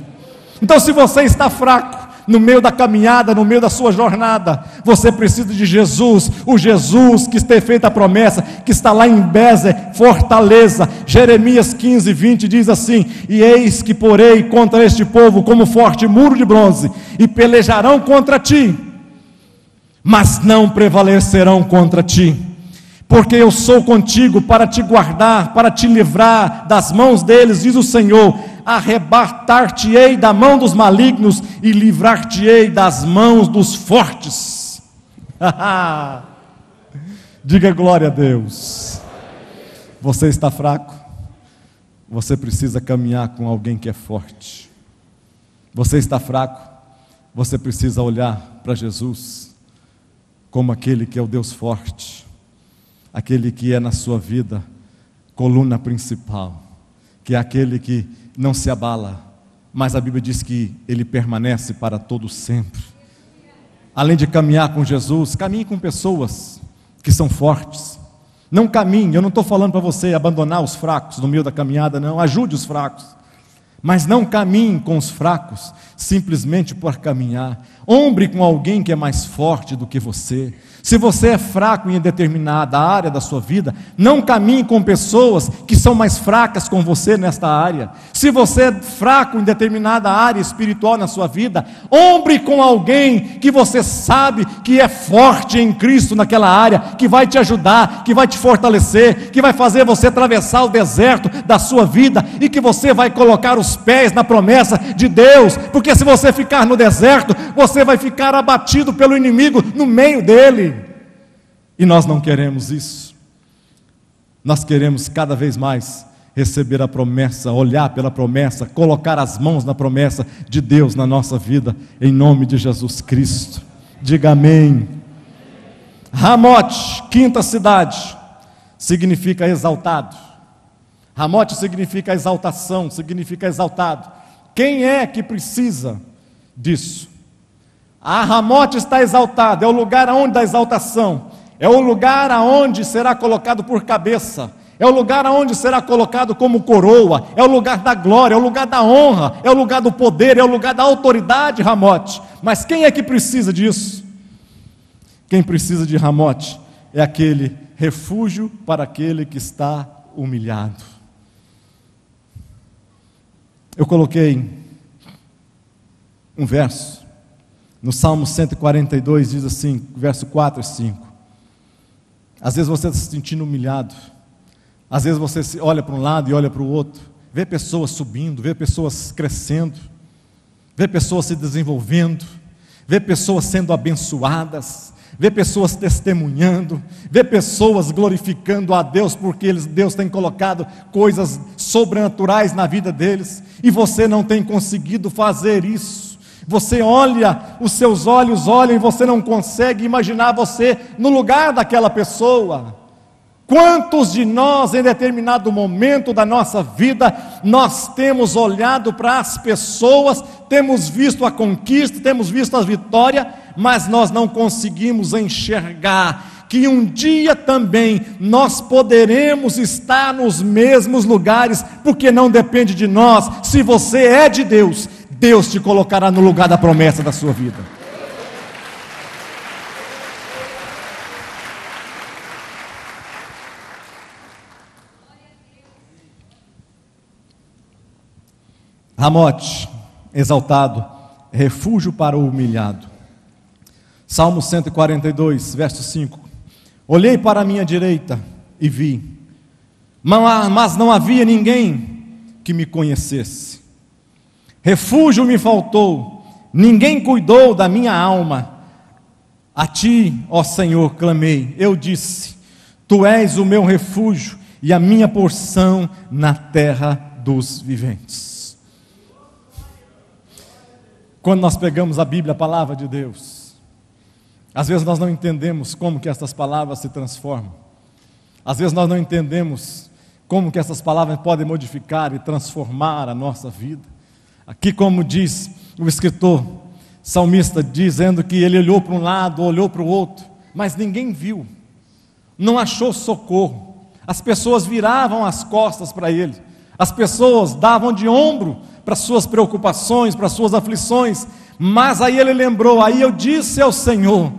Então, se você está fraco, no meio da caminhada, no meio da sua jornada, você precisa de Jesus, o Jesus que tem feito a promessa, que está lá em Bézer, fortaleza. Jeremias 15, 20 diz assim: e eis que porei contra este povo como forte muro de bronze, e pelejarão contra ti, mas não prevalecerão contra ti, porque eu sou contigo para te guardar, para te livrar das mãos deles, diz o Senhor. Arrebatar-te-ei da mão dos malignos e livrar-te-ei das mãos dos fortes. Diga glória a Deus. Você está fraco? Você precisa caminhar com alguém que é forte. Você está fraco? Você precisa olhar para Jesus como aquele que é o Deus forte, aquele que é na sua vida coluna principal, que é aquele que não se abala, mas a Bíblia diz que Ele permanece para todo sempre. Além de caminhar com Jesus, caminhe com pessoas que são fortes. Não caminhe, eu não estou falando para você abandonar os fracos no meio da caminhada, não, ajude os fracos, mas não caminhe com os fracos, simplesmente por caminhar. Ombre com alguém que é mais forte do que você. Se você é fraco em determinada área da sua vida, não caminhe com pessoas que são mais fracas com você nesta área. Se você é fraco em determinada área espiritual na sua vida, ombre com alguém que você sabe que é forte em Cristo naquela área, que vai te ajudar, que vai te fortalecer, que vai fazer você atravessar o deserto da sua vida, e que você vai colocar os pés na promessa de Deus, porque se você ficar no deserto, você vai ficar abatido pelo inimigo no meio dele. E nós não queremos isso. Nós queremos cada vez mais receber a promessa, olhar pela promessa, colocar as mãos na promessa de Deus na nossa vida, em nome de Jesus Cristo. Diga amém. Ramote, quinta cidade, significa exaltado. Ramote significa exaltação, significa exaltado. Quem é que precisa disso? A Ramote está exaltada, é o lugar aonde da exaltação, é o lugar aonde será colocado por cabeça, é o lugar aonde será colocado como coroa, é o lugar da glória, é o lugar da honra, é o lugar do poder, é o lugar da autoridade. Ramote. Mas quem é que precisa disso? Quem precisa de Ramote é aquele refúgio para aquele que está humilhado. Eu coloquei um verso no Salmo 142, diz assim, verso 4 e 5. Às vezes você está se sentindo humilhado, às vezes você olha para um lado e olha para o outro, vê pessoas subindo, vê pessoas crescendo, vê pessoas se desenvolvendo, vê pessoas sendo abençoadas, vê pessoas testemunhando, vê pessoas glorificando a Deus, porque Deus tem colocado coisas sobrenaturais na vida deles, e você não tem conseguido fazer isso. Você olha, os seus olhos olham, e você não consegue imaginar você no lugar daquela pessoa. Quantos de nós, em determinado momento da nossa vida, nós temos olhado para as pessoas, temos visto a conquista, temos visto a vitória, mas nós não conseguimos enxergar que um dia também nós poderemos estar nos mesmos lugares, porque não depende de nós. Se você é de Deus, Deus te colocará no lugar da promessa da sua vida. Ramote, exaltado, refúgio para o humilhado. Salmo 142, verso 5. Olhei para a minha direita e vi, mas não havia ninguém que me conhecesse. Refúgio me faltou, ninguém cuidou da minha alma. A ti, ó Senhor, clamei. Eu disse: tu és o meu refúgio e a minha porção na terra dos viventes. Quando nós pegamos a Bíblia, a palavra de Deus, às vezes nós não entendemos como que essas palavras se transformam. Às vezes nós não entendemos como que essas palavras podem modificar e transformar a nossa vida. Aqui, como diz o escritor salmista, dizendo que ele olhou para um lado, olhou para o outro, mas ninguém viu, não achou socorro. As pessoas viravam as costas para ele, as pessoas davam de ombro para suas preocupações, para suas aflições, Mas aí ele lembrou, aí eu disse ao Senhor,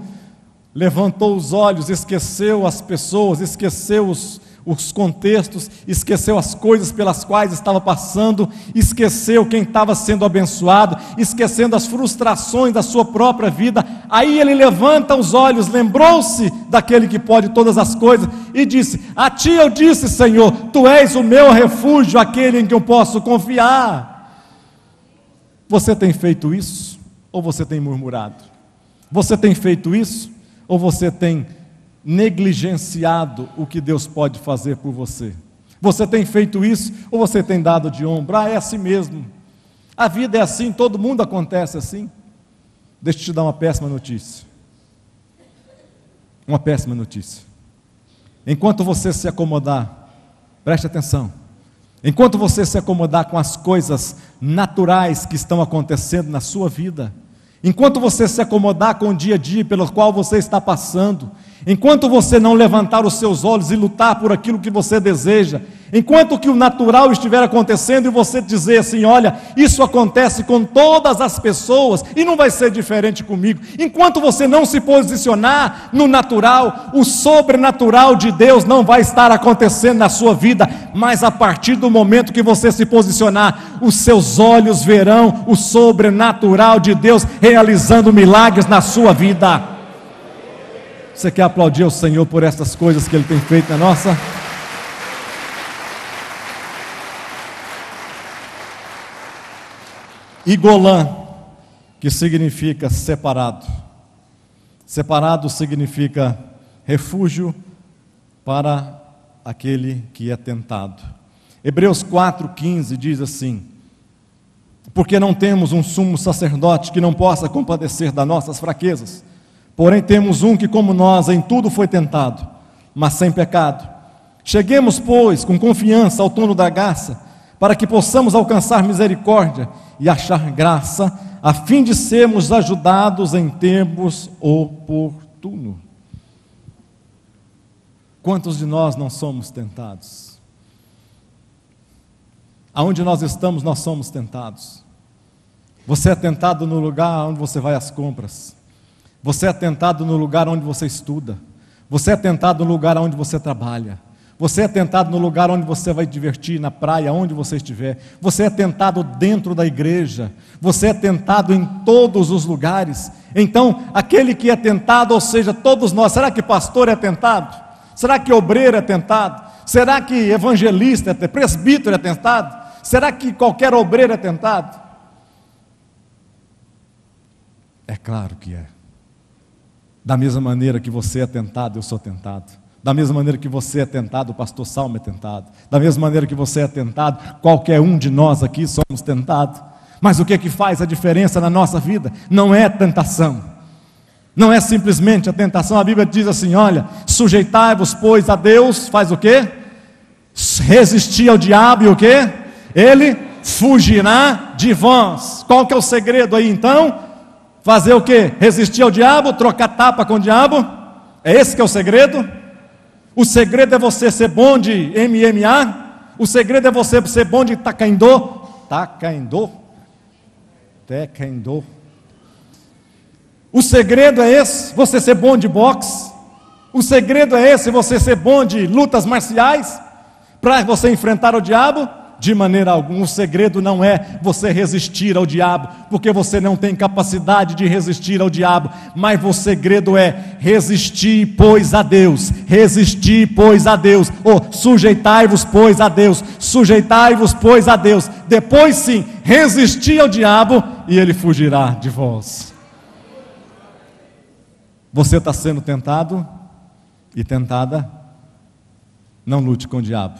levantou os olhos, esqueceu as pessoas, esqueceu os contextos, esqueceu as coisas pelas quais estava passando, esqueceu quem estava sendo abençoado, esquecendo as frustrações da sua própria vida. Aí ele levanta os olhos, lembrou-se daquele que pode todas as coisas e disse: a ti eu disse, Senhor, tu és o meu refúgio, aquele em que eu posso confiar. Você tem feito isso? Ou você tem murmurado? Você tem feito isso? Ou você tem negligenciado o que Deus pode fazer por você? Você tem feito isso? Ou você tem dado de ombro? É assim mesmo, a vida é assim, todo mundo acontece assim. Deixa eu te dar uma péssima notícia. Uma péssima notícia. Enquanto você se acomodar, preste atenção, enquanto você se acomodar com as coisas naturais que estão acontecendo na sua vida, enquanto você se acomodar com o dia a dia pelo qual você está passando, enquanto você não levantar os seus olhos e lutar por aquilo que você deseja, enquanto que o natural estiver acontecendo e você dizer assim: olha, isso acontece com todas as pessoas e não vai ser diferente comigo, enquanto você não se posicionar no natural, o sobrenatural de Deus não vai estar acontecendo na sua vida. Mas a partir do momento que você se posicionar, os seus olhos verão o sobrenatural de Deus realizando milagres na sua vida. Você quer aplaudir ao Senhor por essas coisas que Ele tem feito na nossa? Igolã, que significa separado. Separado significa refúgio para aquele que é tentado. Hebreus 4,15 diz assim: porque não temos um sumo sacerdote que não possa compadecer das nossas fraquezas, porém temos um que como nós em tudo foi tentado, mas sem pecado. Cheguemos, pois, com confiança ao trono da graça, para que possamos alcançar misericórdia e achar graça, a fim de sermos ajudados em tempos oportunos. Quantos de nós não somos tentados? Aonde nós estamos, nós somos tentados. Você é tentado no lugar onde você vai às compras. Você é tentado no lugar onde você estuda. Você é tentado no lugar onde você trabalha. Você é tentado no lugar onde você vai divertir, na praia, onde você estiver. Você é tentado dentro da igreja. Você é tentado em todos os lugares. Então, aquele que é tentado, ou seja, todos nós. Será que pastor é tentado? Será que obreiro é tentado? Será que evangelista, presbítero é tentado? Será que qualquer obreiro é tentado? É claro que é. Da mesma maneira que você é tentado, eu sou tentado. Da mesma maneira que você é tentado, o pastor Salmo é tentado. Da mesma maneira que você é tentado, qualquer um de nós aqui somos tentados. Mas o que é que faz a diferença na nossa vida? Não é a tentação. Não é simplesmente a tentação. A Bíblia diz assim: olha, sujeitai-vos, pois, a Deus. Faz o quê? Resistir ao diabo e o quê? Ele fugirá de vós. Qual que é o segredo aí então? Fazer o quê? Resistir ao diabo, trocar tapa com o diabo? É esse que é o segredo? O segredo é você ser bom de MMA? O segredo é você ser bom de taekwondo? Taekwondo. O segredo é esse, você ser bom de boxe? O segredo é esse, você ser bom de lutas marciais? Para você enfrentar o diabo? De maneira alguma. O segredo não é você resistir ao diabo, porque você não tem capacidade de resistir ao diabo, mas o segredo é resistir, pois, a Deus. Resistir, pois, a Deus. Sujeitai-vos, pois, a Deus. Sujeitai-vos, pois, a Deus. Depois sim, resistir ao diabo e ele fugirá de vós. Você está sendo tentado e tentada? Não lute com o diabo.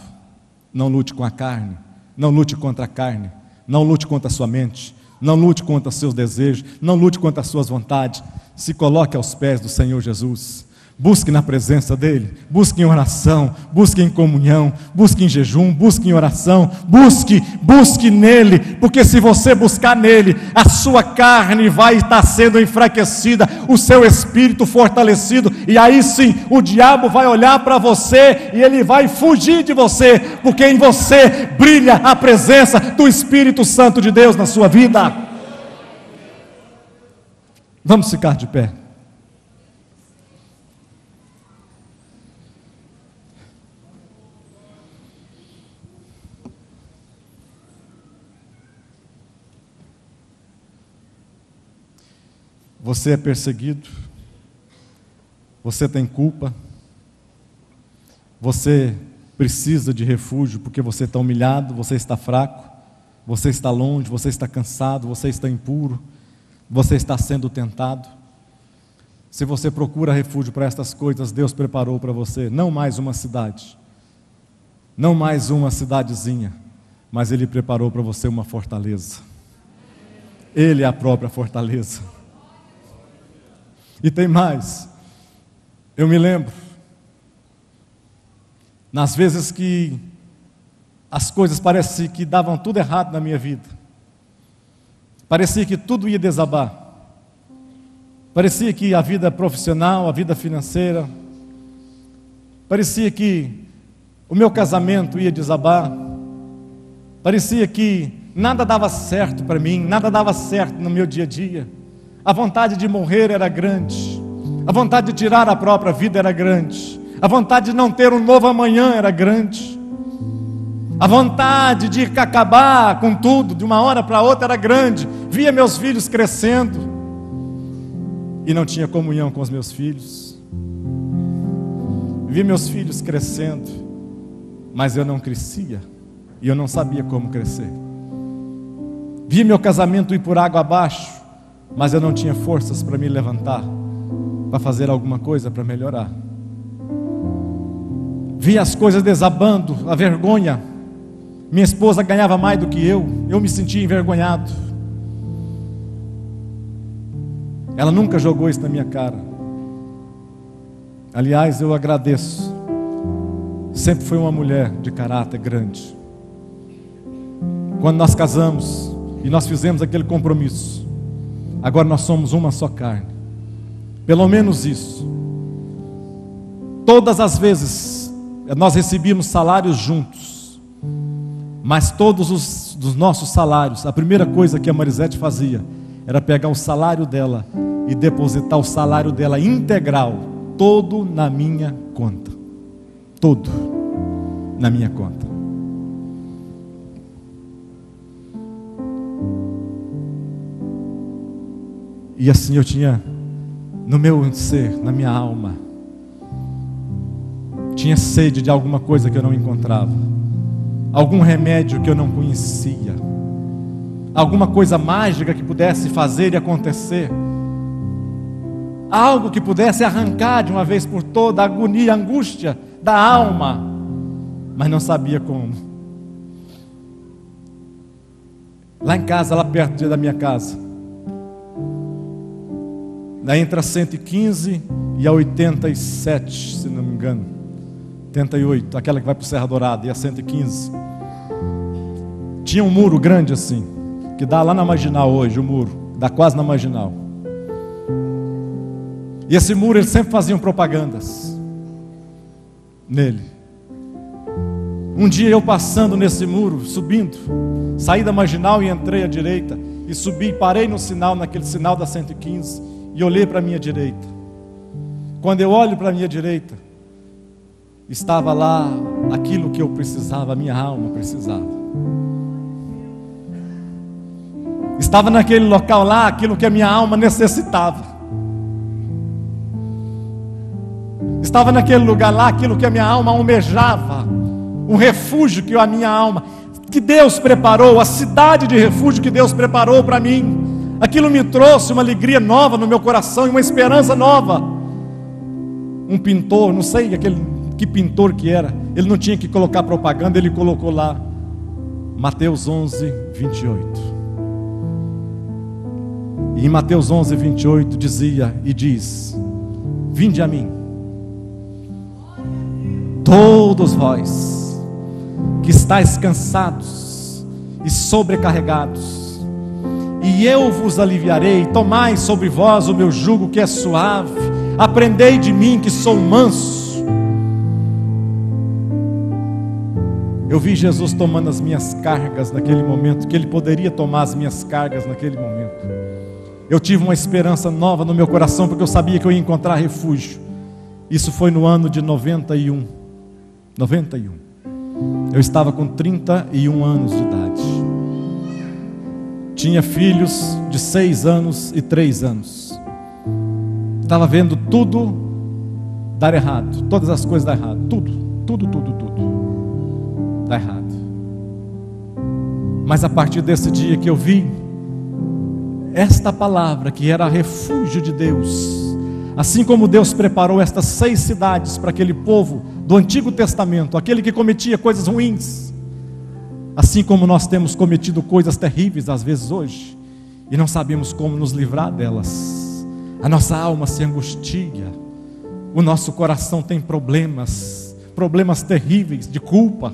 Não lute com a carne. Não lute contra a carne, não lute contra a sua mente, não lute contra os seus desejos, não lute contra as suas vontades. Se coloque aos pés do Senhor Jesus, busque na presença dEle, busque em oração, busque em comunhão, busque em jejum, busque em oração, busque nele, porque se você buscar nele, a sua carne vai estar sendo enfraquecida, o seu espírito fortalecido, e aí sim, o diabo vai olhar para você, e ele vai fugir de você, porque em você brilha a presença do Espírito Santo de Deus na sua vida. Vamos ficar de pé. Você é perseguido, você tem culpa, você precisa de refúgio porque você está humilhado, você está fraco, você está longe, você está cansado, você está impuro, você está sendo tentado. Se você procura refúgio para estas coisas, Deus preparou para você não mais uma cidade, não mais uma cidadezinha, mas Ele preparou para você uma fortaleza. Ele é a própria fortaleza. E tem mais. Eu me lembro, nas vezes que as coisas pareciam que davam tudo errado na minha vida, parecia que tudo ia desabar, parecia que a vida profissional, a vida financeira, parecia que o meu casamento ia desabar, parecia que nada dava certo para mim, nada dava certo no meu dia a dia. A vontade de morrer era grande, a vontade de tirar a própria vida era grande, a vontade de não ter um novo amanhã era grande, a vontade de acabar com tudo de uma hora para outra era grande. Via meus filhos crescendo e não tinha comunhão com os meus filhos. Via meus filhos crescendo, mas eu não crescia e eu não sabia como crescer. Via meu casamento ir por água abaixo, mas eu não tinha forças para me levantar, para fazer alguma coisa para melhorar. Vi as coisas desabando, a vergonha. Minha esposa ganhava mais do que eu me sentia envergonhado. Ela nunca jogou isso na minha cara. Aliás, eu agradeço. Sempre foi uma mulher de caráter grande. Quando nós casamos e nós fizemos aquele compromisso, agora nós somos uma só carne. Pelo menos isso. Todas as vezes nós recebíamos salários juntos, mas todos os nossos salários, a primeira coisa que a Marisete fazia era pegar o salário dela e depositar o salário dela integral, todo na minha conta. Todo na minha conta. E assim eu tinha no meu ser, na minha alma, tinha sede de alguma coisa que eu não encontrava, algum remédio que eu não conhecia, alguma coisa mágica que pudesse fazer e acontecer, algo que pudesse arrancar de uma vez por toda a agonia, a angústia da alma, mas não sabia como. Lá em casa, lá perto da minha casa, entre a 115 e a 87, se não me engano, 88, aquela que vai para o Serra Dourada, e a 115, tinha um muro grande assim, que dá lá na Marginal hoje, o muro, dá quase na Marginal. E esse muro, eles sempre faziam propagandas nele. Um dia eu passando nesse muro, subindo, saí da Marginal e entrei à direita, e subi, parei no sinal, naquele sinal da 115, e olhei para a minha direita. Quando eu olho para a minha direita, estava lá aquilo que eu precisava, a minha alma precisava. Estava naquele local lá aquilo que a minha alma necessitava. Estava naquele lugar lá aquilo que a minha alma almejava, um refúgio que a minha alma, que Deus preparou, a cidade de refúgio que Deus preparou para mim. Aquilo me trouxe uma alegria nova no meu coração e uma esperança nova. Um pintor, não sei que pintor que era, ele não tinha que colocar propaganda, ele colocou lá Mateus 11, 28. E em Mateus 11, 28 dizia e diz: vinde a mim, todos vós que estáis cansados e sobrecarregados, e eu vos aliviarei. Tomai sobre vós o meu jugo que é suave, aprendei de mim que sou manso. Eu vi Jesus tomando as minhas cargas naquele momento, que Ele poderia tomar as minhas cargas naquele momento. eu tive uma esperança nova no meu coração, porque eu sabia que eu ia encontrar refúgio. Isso foi no ano de 91. Eu estava com 31 anos de idade. Tinha filhos de 6 anos e 3 anos. Estava vendo tudo dar errado, todas as coisas dar errado, tudo dar errado. Mas a partir desse dia que eu vi esta palavra, que era refúgio de Deus, assim como Deus preparou estas 6 cidades para aquele povo do Antigo Testamento, aquele que cometia coisas ruins, assim como nós temos cometido coisas terríveis às vezes hoje, e não sabemos como nos livrar delas. A nossa alma se angustia, o nosso coração tem problemas terríveis de culpa,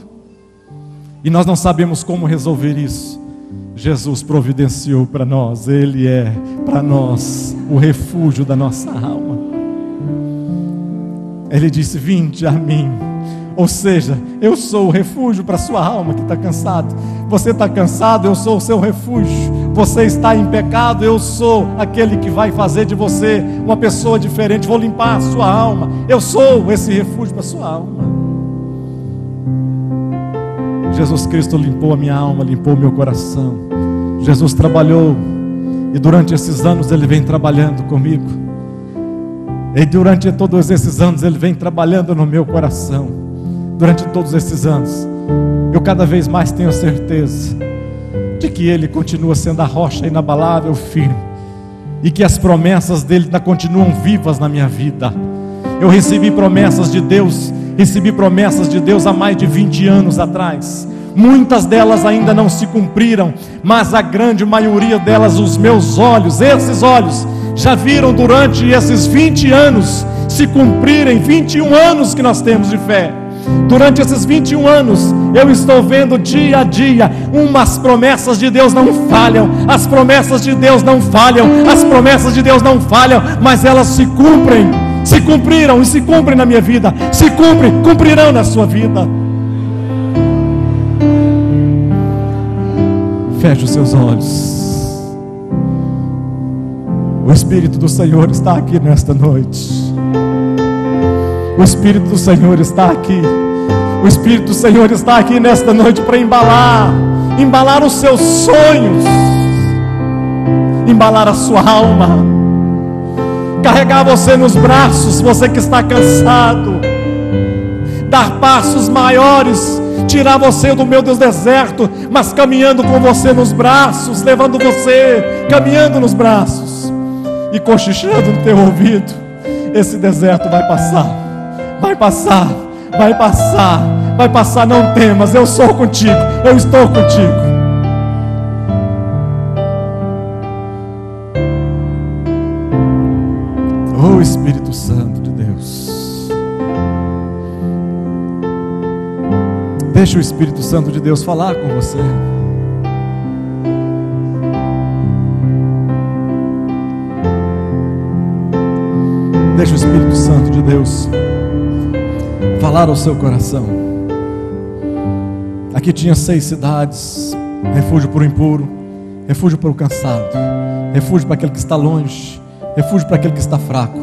e nós não sabemos como resolver isso. Jesus providenciou para nós, Ele é para nós o refúgio da nossa alma. Ele disse: vinde a mim. Ou seja, eu sou o refúgio para a sua alma que está cansado. Você está cansado, eu sou o seu refúgio. Você está em pecado, eu sou aquele que vai fazer de você uma pessoa diferente. Vou limpar a sua alma. Eu sou esse refúgio para a sua alma. Jesus Cristo limpou a minha alma, limpou o meu coração. Jesus trabalhou, e durante esses anos Ele vem trabalhando comigo. E durante todos esses anos Ele vem trabalhando no meu coração. Durante todos esses anos, eu cada vez mais tenho certeza de que Ele continua sendo a rocha inabalável, firme, e que as promessas dEle ainda continuam vivas na minha vida. Eu recebi promessas de Deus há mais de 20 anos atrás. Muitas delas ainda não se cumpriram, mas a grande maioria delas, os meus olhos, esses olhos, já viram durante esses 20 anos se cumprirem. 21 anos que nós temos de fé. Durante esses 21 anos, eu estou vendo dia a dia, umas promessas de Deus não falham, as promessas de Deus não falham, as promessas de Deus não falham, mas elas se cumprem, se cumpriram e se cumprem na minha vida, se cumprem, cumprirão na sua vida. Feche os seus olhos. O Espírito do Senhor está aqui nesta noite. O Espírito do Senhor está aqui. O Espírito do Senhor está aqui nesta noite para embalar os seus sonhos, embalar a sua alma, carregar você nos braços, você que está cansado, dar passos maiores, tirar você do meu Deus deserto, mas caminhando com você nos braços, levando você, caminhando nos braços, e cochichando no teu ouvido: esse deserto vai passar. Vai passar, vai passar, vai passar, não temas, eu sou contigo, eu estou contigo. Oh Espírito Santo de Deus, deixa o Espírito Santo de Deus falar com você. Deixa o Espírito Santo de Deus falar ao seu coração. Aqui tinha 6 cidades: refúgio para o impuro, refúgio para o cansado, refúgio para aquele que está longe, refúgio para aquele que está fraco,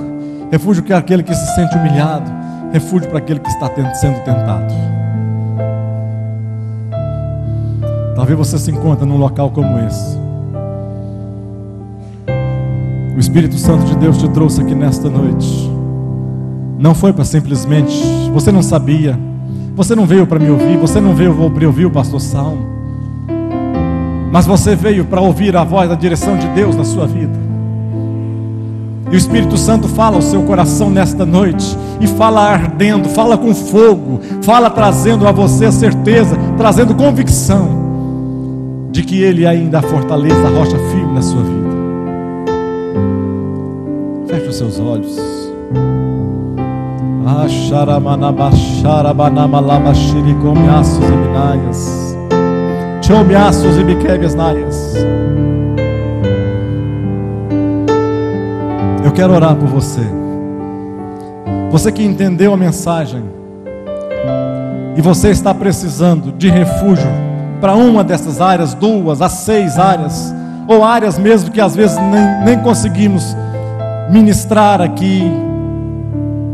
refúgio para aquele que se sente humilhado, refúgio para aquele que está sendo tentado. Talvez você se encontre num local como esse. O Espírito Santo de Deus te trouxe aqui nesta noite. Não foi para simplesmente, você não sabia, você não veio para me ouvir, você não veio para ouvir o pastor Salmo, mas você veio para ouvir a voz da direção de Deus na sua vida. E o Espírito Santo fala ao seu coração nesta noite, e fala ardendo, fala com fogo, fala trazendo a você certeza, trazendo convicção de que Ele ainda é a fortaleza, a rocha firme na sua vida. Feche os seus olhos. Eu quero orar por você. Você que entendeu a mensagem e você está precisando de refúgio para uma dessas áreas, 2 a 6 áreas, ou áreas mesmo que às vezes nem conseguimos ministrar aqui,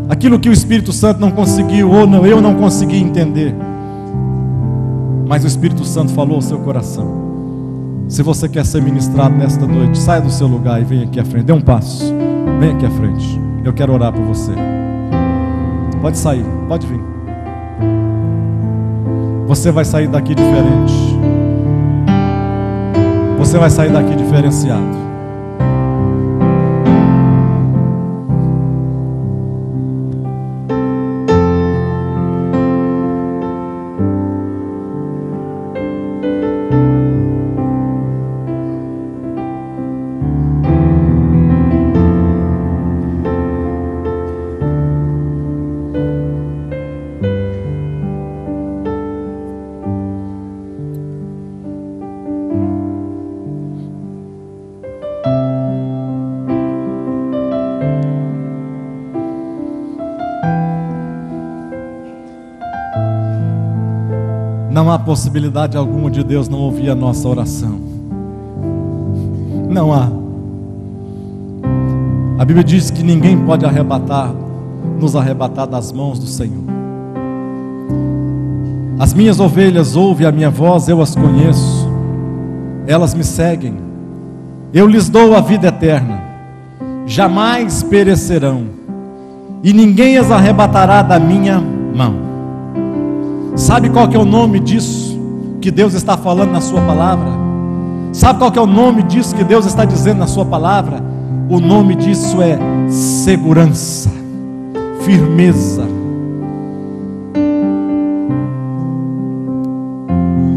aquilo que o Espírito Santo não conseguiu, ou não, eu não consegui entender, mas o Espírito Santo falou ao seu coração. Se você quer ser ministrado nesta noite, saia do seu lugar e venha aqui à frente, dê um passo, venha aqui à frente, eu quero orar por você. Pode sair, pode vir. Você vai sair daqui diferente. Você vai sair daqui diferenciado. Não há possibilidade alguma de Deus não ouvir a nossa oração. Não há. A Bíblia diz que ninguém pode nos arrebatar das mãos do Senhor. As minhas ovelhas ouvem a minha voz, eu as conheço, elas me seguem, eu lhes dou a vida eterna, jamais perecerão, e ninguém as arrebatará da minha mão. Sabe qual que é o nome disso que Deus está falando na sua palavra? Sabe qual que é o nome disso que Deus está dizendo na sua palavra? O nome disso é segurança, firmeza.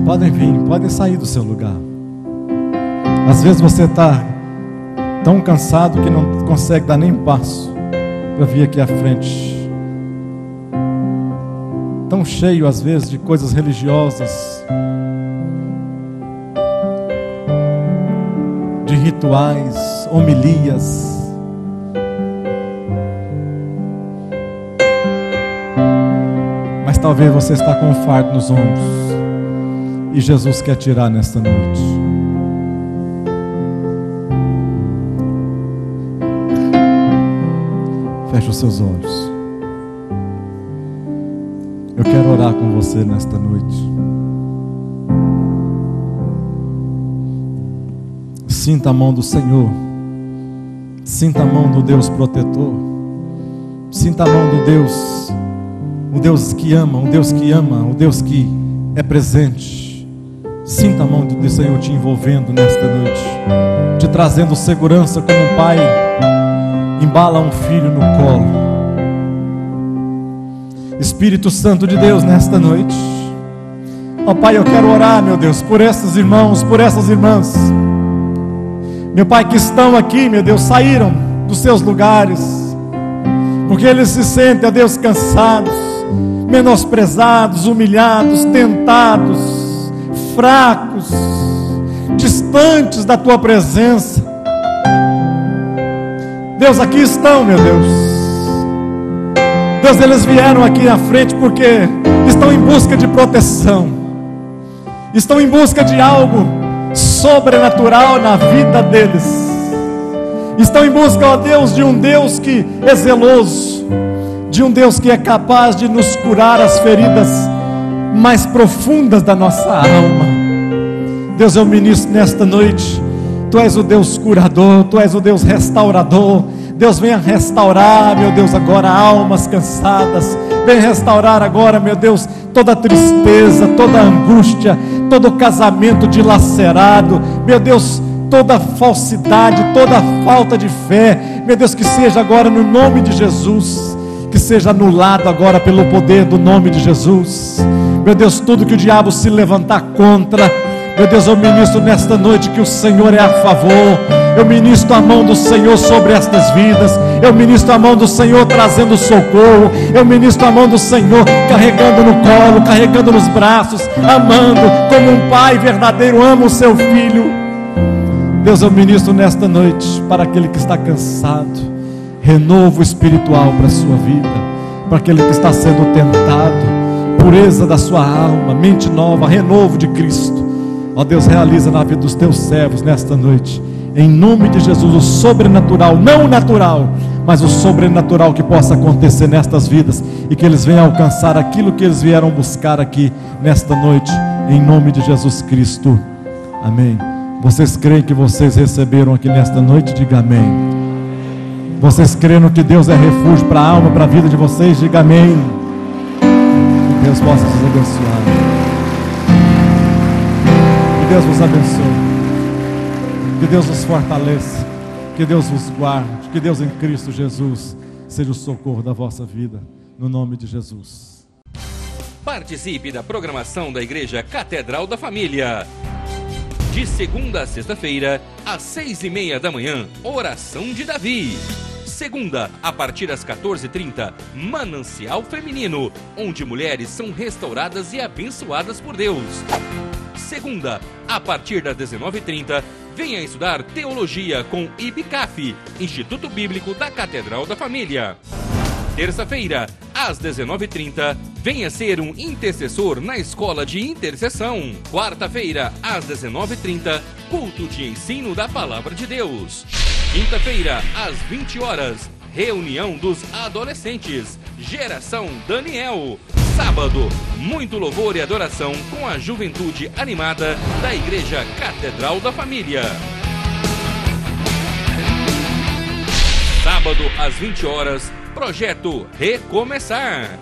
Podem vir, podem sair do seu lugar. Às vezes você está tão cansado que não consegue dar nem um passo para vir aqui à frente. Tão cheio às vezes de coisas religiosas, de rituais, homilias. Mas talvez você está com um fardo nos ombros e Jesus quer tirar nesta noite. Feche os seus olhos. Eu quero orar com você nesta noite. Sinta a mão do Senhor. Sinta a mão do Deus protetor. Sinta a mão do Deus, o Deus que ama, o Deus que ama, o Deus que é presente. Sinta a mão do Senhor te envolvendo nesta noite, te trazendo segurança como um pai embala um filho no colo. Espírito Santo de Deus, nesta noite, ó Pai, eu quero orar, meu Deus, por esses irmãos, por essas irmãs, meu Pai, que estão aqui, meu Deus, saíram dos seus lugares, porque eles se sentem, ó Deus, cansados, menosprezados, humilhados, tentados, fracos, distantes da Tua presença. Deus, aqui estão, meu Deus. Deus, eles vieram aqui na frente porque estão em busca de proteção, estão em busca de algo sobrenatural na vida deles, estão em busca, ó Deus, de um Deus que é zeloso, de um Deus que é capaz de nos curar as feridas mais profundas da nossa alma. Deus, eu ministro nesta noite, Tu és o Deus curador, Tu és o Deus restaurador. Deus, venha restaurar, meu Deus, agora almas cansadas. Venha restaurar agora, meu Deus, toda tristeza, toda angústia, todo casamento dilacerado, meu Deus, toda falsidade, toda falta de fé, meu Deus, que seja agora no nome de Jesus, que seja anulado agora pelo poder do nome de Jesus. Meu Deus, tudo que o diabo se levantar contra, meu Deus, eu ministro nesta noite que o Senhor é a favor. Eu ministro a mão do Senhor sobre estas vidas. Eu ministro a mão do Senhor trazendo socorro. Eu ministro a mão do Senhor carregando no colo, carregando nos braços, amando como um pai verdadeiro ama o seu filho. Deus, eu ministro nesta noite para aquele que está cansado, renovo espiritual para a sua vida. Para aquele que está sendo tentado, pureza da sua alma, mente nova, renovo de Cristo. Ó Deus, realiza na vida dos teus servos nesta noite, em nome de Jesus, o sobrenatural, não o natural, mas o sobrenatural que possa acontecer nestas vidas, e que eles venham alcançar aquilo que eles vieram buscar aqui nesta noite, em nome de Jesus Cristo, amém. Vocês creem que vocês receberam aqui nesta noite? Diga amém. Vocês creem que Deus é refúgio para a alma, para a vida de vocês? Diga amém. Que Deus possa vos abençoar. Que Deus vos abençoe. Que Deus vos fortaleça. Que Deus vos guarde. Que Deus em Cristo Jesus seja o socorro da vossa vida. No nome de Jesus. Participe da programação da Igreja Catedral da Família. De segunda a sexta-feira, às 6:30 da manhã, Oração de Davi. Segunda, a partir das 14h30, Manancial Feminino, onde mulheres são restauradas e abençoadas por Deus. Segunda, a partir das 19h30, venha estudar Teologia com IBCAF, Instituto Bíblico da Catedral da Família. Terça-feira, às 19h30, venha ser um intercessor na Escola de Intercessão. Quarta-feira, às 19h30, culto de ensino da Palavra de Deus. Quinta-feira, às 20 horas, reunião dos adolescentes, Geração Daniel. Sábado, muito louvor e adoração com a juventude animada da Igreja Catedral da Família. Sábado, às 20 horas, Projeto Recomeçar.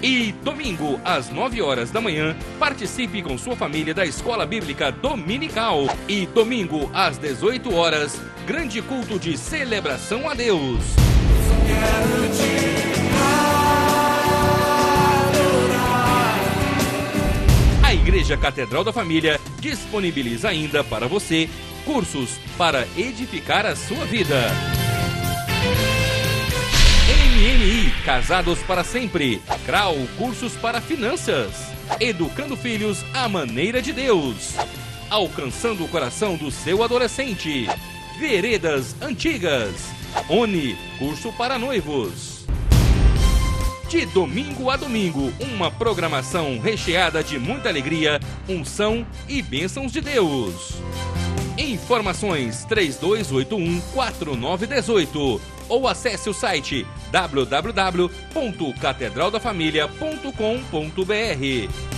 E domingo, às 9 horas da manhã, participe com sua família da Escola Bíblica Dominical. E domingo, às 18 horas, grande culto de celebração a Deus. A Igreja Catedral da Família disponibiliza ainda para você cursos para edificar a sua vida. MMI, Casados para Sempre. CRAU, cursos para finanças. Educando filhos à maneira de Deus. Alcançando o coração do seu adolescente. Veredas Antigas. ONI, curso para noivos. De domingo a domingo, uma programação recheada de muita alegria, unção e bênçãos de Deus. Informações 3281-4918 ou acesse o site www.catedraldafamilia.com.br.